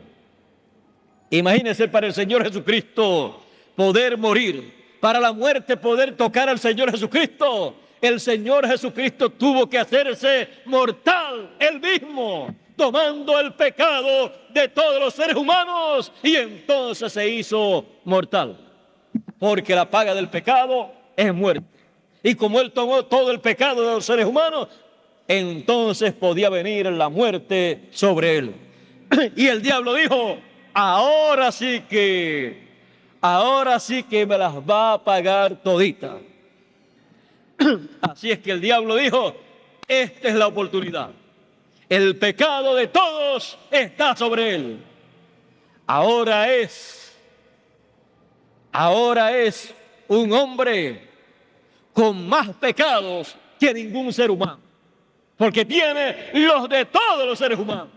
Speaker 1: Imagínense, para el Señor Jesucristo poder morir, para la muerte poder tocar al Señor Jesucristo, el Señor Jesucristo tuvo que hacerse mortal él mismo, tomando el pecado de todos los seres humanos, y entonces se hizo mortal, porque la paga del pecado es muerte. Y como Él tomó todo el pecado de los seres humanos, entonces podía venir la muerte sobre Él. Y el diablo dijo: ahora sí que me las va a pagar toditas. Así es que el diablo dijo, esta es la oportunidad. El pecado de todos está sobre él. Ahora es un hombre con más pecados que ningún ser humano, porque tiene los de todos los seres humanos.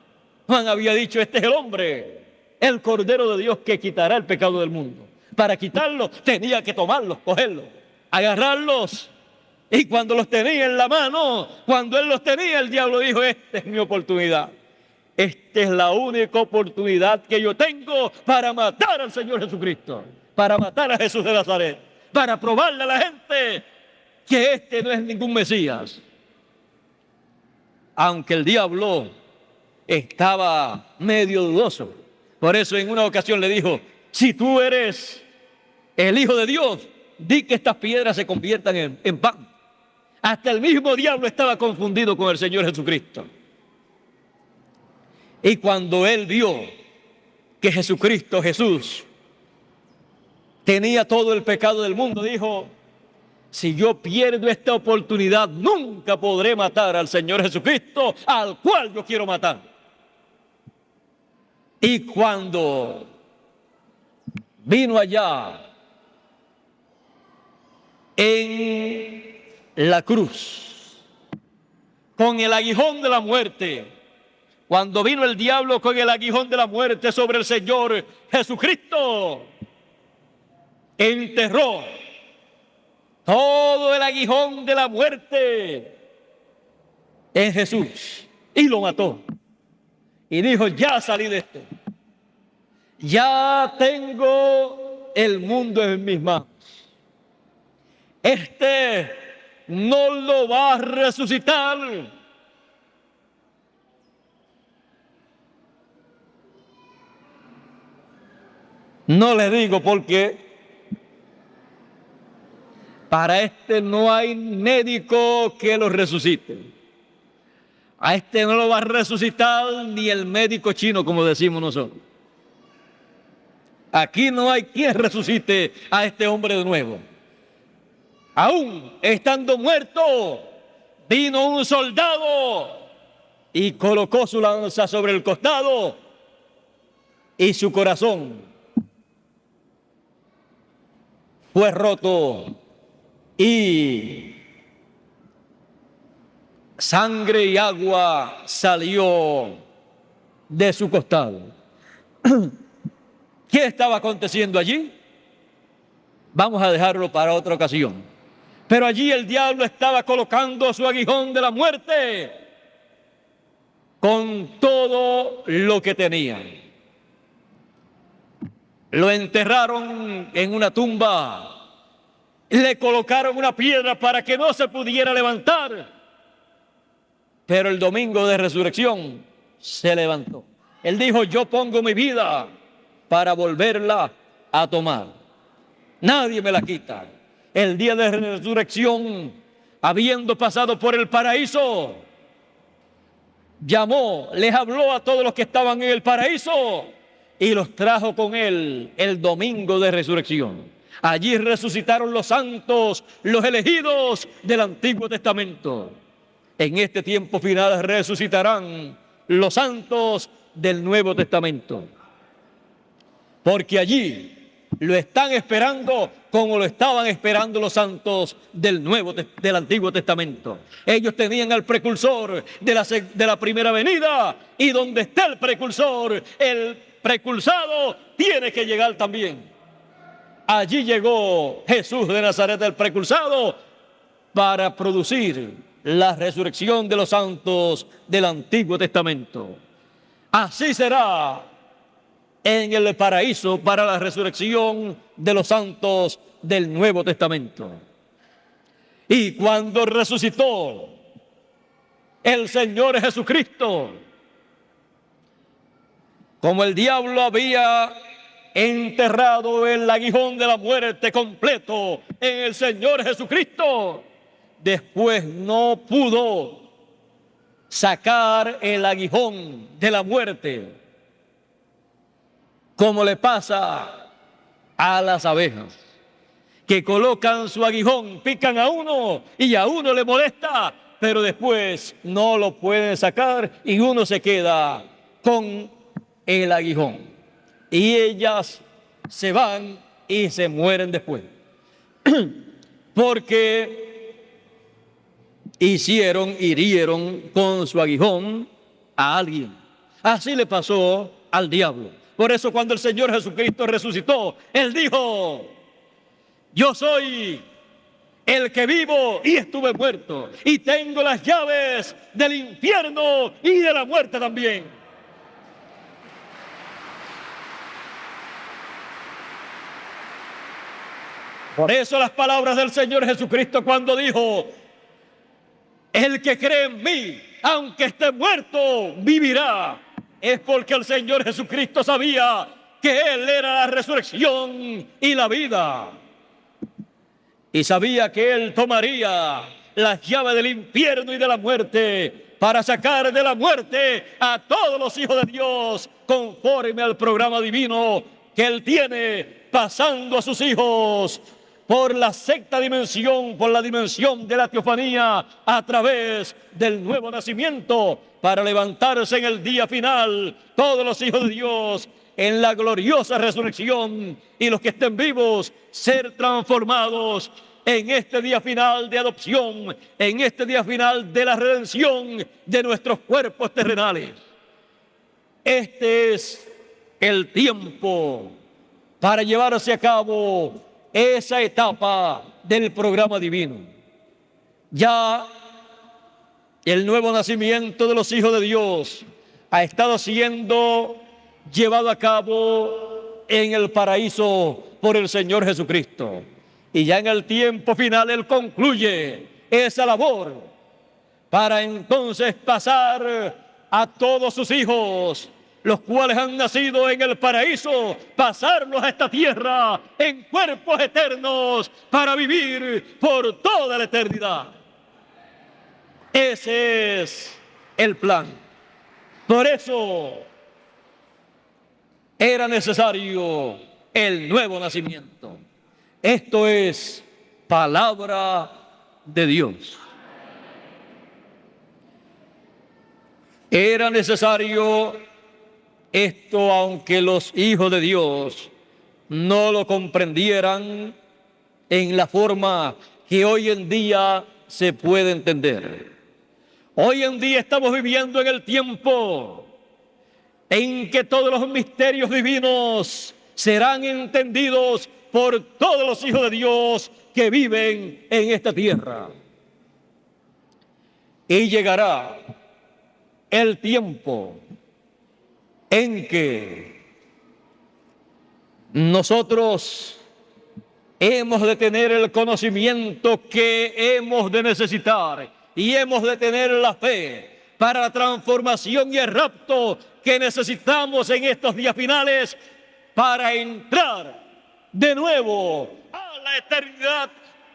Speaker 1: Juan había dicho, este es el hombre, el Cordero de Dios que quitará el pecado del mundo. Para quitarlo tenía que tomarlos, cogerlos, agarrarlos. Y cuando los tenía en la mano, cuando él los tenía, el diablo dijo, esta es mi oportunidad. Esta es la única oportunidad que yo tengo para matar al Señor Jesucristo, para matar a Jesús de Nazaret, para probarle a la gente que este no es ningún Mesías. Aunque el diablo estaba medio dudoso. Por eso en una ocasión le dijo, si tú eres el Hijo de Dios, di que estas piedras se conviertan en pan. Hasta el mismo diablo estaba confundido con el Señor Jesucristo. Y cuando él vio que Jesús, tenía todo el pecado del mundo, dijo, si yo pierdo esta oportunidad, nunca podré matar al Señor Jesucristo, al cual yo quiero matar. Y cuando vino allá en la cruz, con el aguijón de la muerte, cuando vino el diablo con el aguijón de la muerte sobre el Señor Jesucristo, enterró todo el aguijón de la muerte en Jesús y lo mató. Y dijo, ya salí de esto. Ya tengo el mundo en mis manos. Este no lo va a resucitar. No les digo porque para este no hay médico que lo resucite. A este no lo va a resucitar ni el médico chino, como decimos nosotros. Aquí no hay quien resucite a este hombre de nuevo. Aún estando muerto, vino un soldado y colocó su lanza sobre el costado y su corazón fue roto y sangre y agua salió de su costado. ¿Qué estaba aconteciendo allí? Vamos a dejarlo para otra ocasión. Pero allí el diablo estaba colocando su aguijón de la muerte con todo lo que tenía. Lo enterraron en una tumba, le colocaron una piedra para que no se pudiera levantar. Pero el domingo de resurrección se levantó. Él dijo, yo pongo mi vida para volverla a tomar. Nadie me la quita. El día de resurrección, habiendo pasado por el paraíso, llamó, les habló a todos los que estaban en el paraíso y los trajo con él el domingo de resurrección. Allí resucitaron los santos, los elegidos del Antiguo Testamento. En este tiempo final resucitarán los santos del Nuevo Testamento. Porque allí lo están esperando como lo estaban esperando los santos del Antiguo Testamento. Ellos tenían al precursor de la primera venida, y donde está el precursado tiene que llegar también. Allí llegó Jesús de Nazaret, el precursado, para producir la resurrección de los santos del Antiguo Testamento. Así será en el paraíso para la resurrección de los santos del Nuevo Testamento. Y cuando resucitó el Señor Jesucristo, como el diablo había enterrado el aguijón de la muerte completo en el Señor Jesucristo, después no pudo sacar el aguijón de la muerte. como le pasa a las abejas, que colocan su aguijón, pican a uno y a uno le molesta, pero después no lo pueden sacar y uno se queda con el aguijón. Y ellas se van y se mueren después. Porque hirieron con su aguijón a alguien. Así le pasó al diablo. Por eso cuando el Señor Jesucristo resucitó, Él dijo: yo soy el que vivo y estuve muerto, y tengo las llaves del infierno y de la muerte también. Por eso las palabras del Señor Jesucristo cuando dijo: el que cree en mí, aunque esté muerto, vivirá. Es porque el Señor Jesucristo sabía que Él era la resurrección y la vida. Y sabía que Él tomaría las llaves del infierno y de la muerte para sacar de la muerte a todos los hijos de Dios, conforme al programa divino que Él tiene, pasando a sus hijos por la sexta dimensión, por la dimensión de la teofanía, a través del nuevo nacimiento, para levantarse en el día final todos los hijos de Dios en la gloriosa resurrección, y los que estén vivos ser transformados en este día final de adopción, en este día final de la redención de nuestros cuerpos terrenales. Este es el tiempo para llevarse a cabo esa etapa del programa divino. Ya el nuevo nacimiento de los hijos de Dios ha estado siendo llevado a cabo en el paraíso por el Señor Jesucristo. Y ya en el tiempo final Él concluye esa labor para entonces pasar a todos sus hijos, los cuales han nacido en el paraíso, pasarlos a esta tierra en cuerpos eternos para vivir por toda la eternidad. Ese es el plan. Por eso era necesario el nuevo nacimiento. Esto es palabra de Dios. Era necesario esto, aunque los hijos de Dios no lo comprendieran en la forma que hoy en día se puede entender. Hoy en día estamos viviendo en el tiempo en que todos los misterios divinos serán entendidos por todos los hijos de Dios que viven en esta tierra. Y llegará el tiempo en que nosotros hemos de tener el conocimiento que hemos de necesitar y hemos de tener la fe para la transformación y el rapto que necesitamos en estos días finales para entrar de nuevo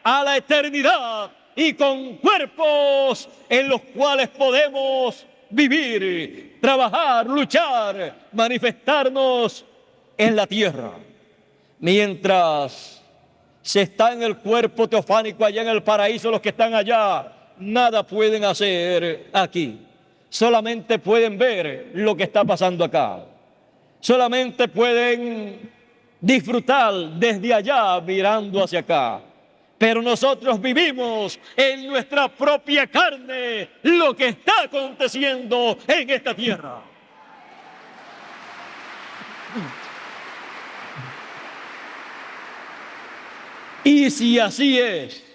Speaker 1: a la eternidad y con cuerpos en los cuales podemos vivir, trabajar, luchar, manifestarnos en la tierra. Mientras se está en el cuerpo teofánico allá en el paraíso, los que están allá nada pueden hacer aquí. Solamente pueden ver lo que está pasando acá. Solamente pueden disfrutar desde allá mirando hacia acá. Pero nosotros vivimos en nuestra propia carne lo que está aconteciendo en esta tierra. Y si así es,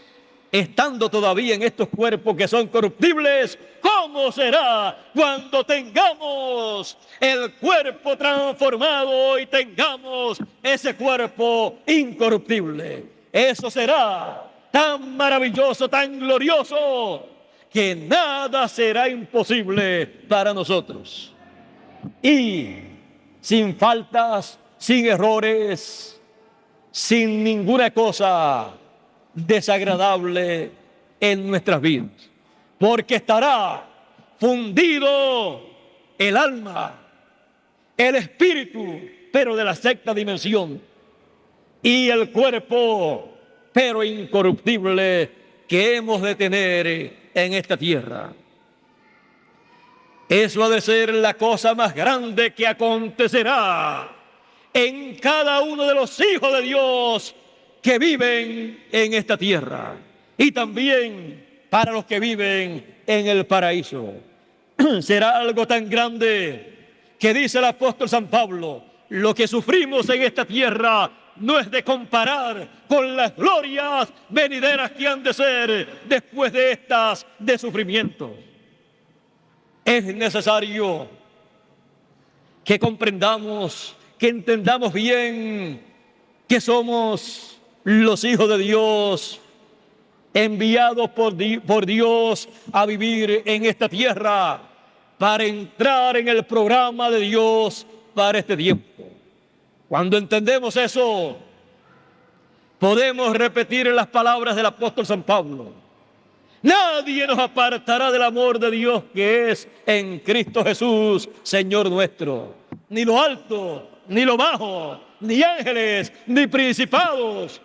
Speaker 1: estando todavía en estos cuerpos que son corruptibles, ¿cómo será cuando tengamos el cuerpo transformado y tengamos ese cuerpo incorruptible? Eso será tan maravilloso, tan glorioso, que nada será imposible para nosotros. Y sin faltas, sin errores, sin ninguna cosa desagradable en nuestras vidas, porque estará fundido el alma, el espíritu, pero de la sexta dimensión, y el cuerpo, pero incorruptible, que hemos de tener en esta tierra. Eso ha de ser la cosa más grande que acontecerá en cada uno de los hijos de Dios que viven en esta tierra, y también para los que viven en el paraíso. Será algo tan grande que dice el apóstol San Pablo: lo que sufrimos en esta tierra no es de comparar con las glorias venideras que han de ser después de estas de sufrimientos. Es necesario que comprendamos, que entendamos bien que somos los hijos de Dios, enviados por Dios a vivir en esta tierra para entrar en el programa de Dios para este tiempo. Cuando entendemos eso, podemos repetir las palabras del apóstol San Pablo: nadie nos apartará del amor de Dios que es en Cristo Jesús, Señor nuestro. Ni lo alto, ni lo bajo, ni ángeles, ni principados,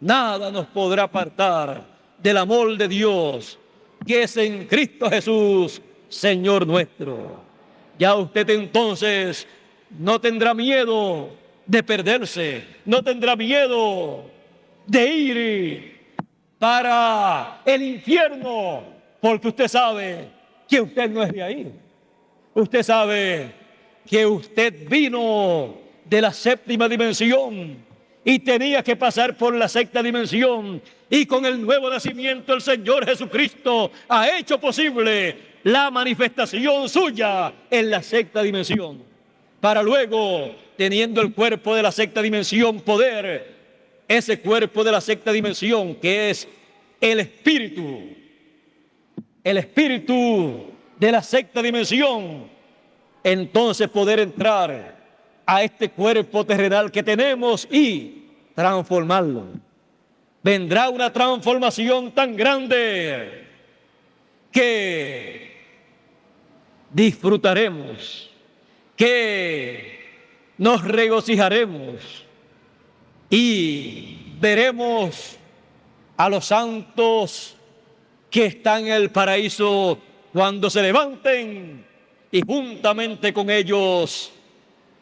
Speaker 1: nada nos podrá apartar del amor de Dios que es en Cristo Jesús, Señor nuestro. Ya usted entonces no tendrá miedo de perderse, no tendrá miedo de ir para el infierno, porque usted sabe que usted no es de ahí. Usted sabe que usted vino de la séptima dimensión y tenía que pasar por la sexta dimensión, y con el nuevo nacimiento el Señor Jesucristo ha hecho posible la manifestación suya en la sexta dimensión, para luego, teniendo el cuerpo de la sexta dimensión, poder ese cuerpo de la sexta dimensión, que es el espíritu de la sexta dimensión, entonces poder entrar a este cuerpo terrenal que tenemos y transformarlo. Vendrá una transformación tan grande que disfrutaremos, que nos regocijaremos y veremos a los santos que están en el paraíso cuando se levanten, y juntamente con ellos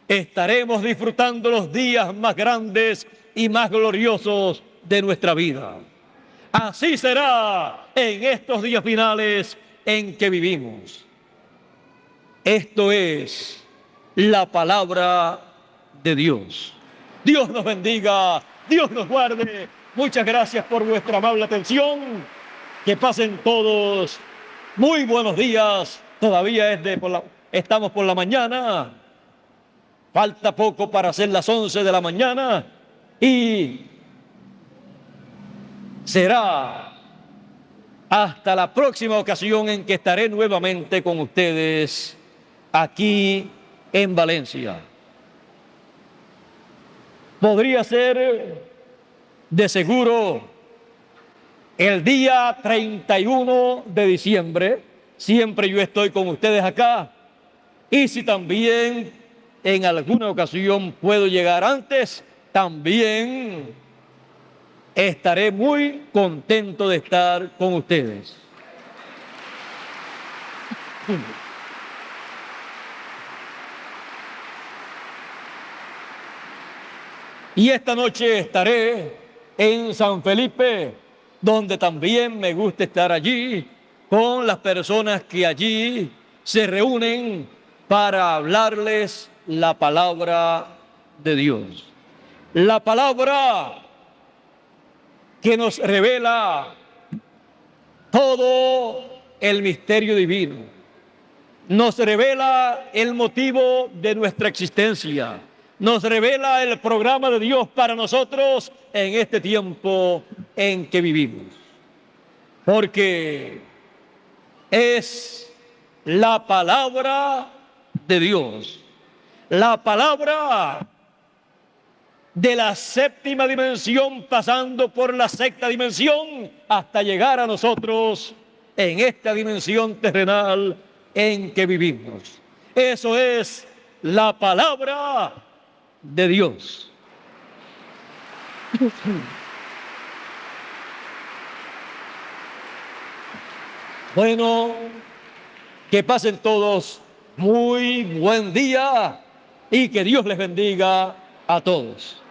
Speaker 1: estaremos disfrutando los días más grandes y más gloriosos de nuestra vida. Así será en estos días finales en que vivimos. Esto es la palabra de Dios. Dios nos bendiga, Dios nos guarde. Muchas gracias por vuestra amable atención. Que pasen todos muy buenos días. Todavía estamos por la mañana. Falta poco para ser las 11 de la mañana. Y será hasta la próxima ocasión en que estaré nuevamente con ustedes aquí en Valencia. Podría ser de seguro el día 31 de diciembre, siempre yo estoy con ustedes acá, y si también en alguna ocasión puedo llegar antes, también estaré muy contento de estar con ustedes. Y esta noche estaré en San Felipe, donde también me gusta estar allí con las personas que allí se reúnen para hablarles la palabra de Dios. La palabra que nos revela todo el misterio divino, nos revela el motivo de nuestra existencia, nos revela el programa de Dios para nosotros en este tiempo en que vivimos. Porque es la palabra de Dios, la palabra de la séptima dimensión, pasando por la sexta dimensión, hasta llegar a nosotros en esta dimensión terrenal en que vivimos. Eso es la palabra de Dios. Bueno, que pasen todos muy buen día y que Dios les bendiga a todos.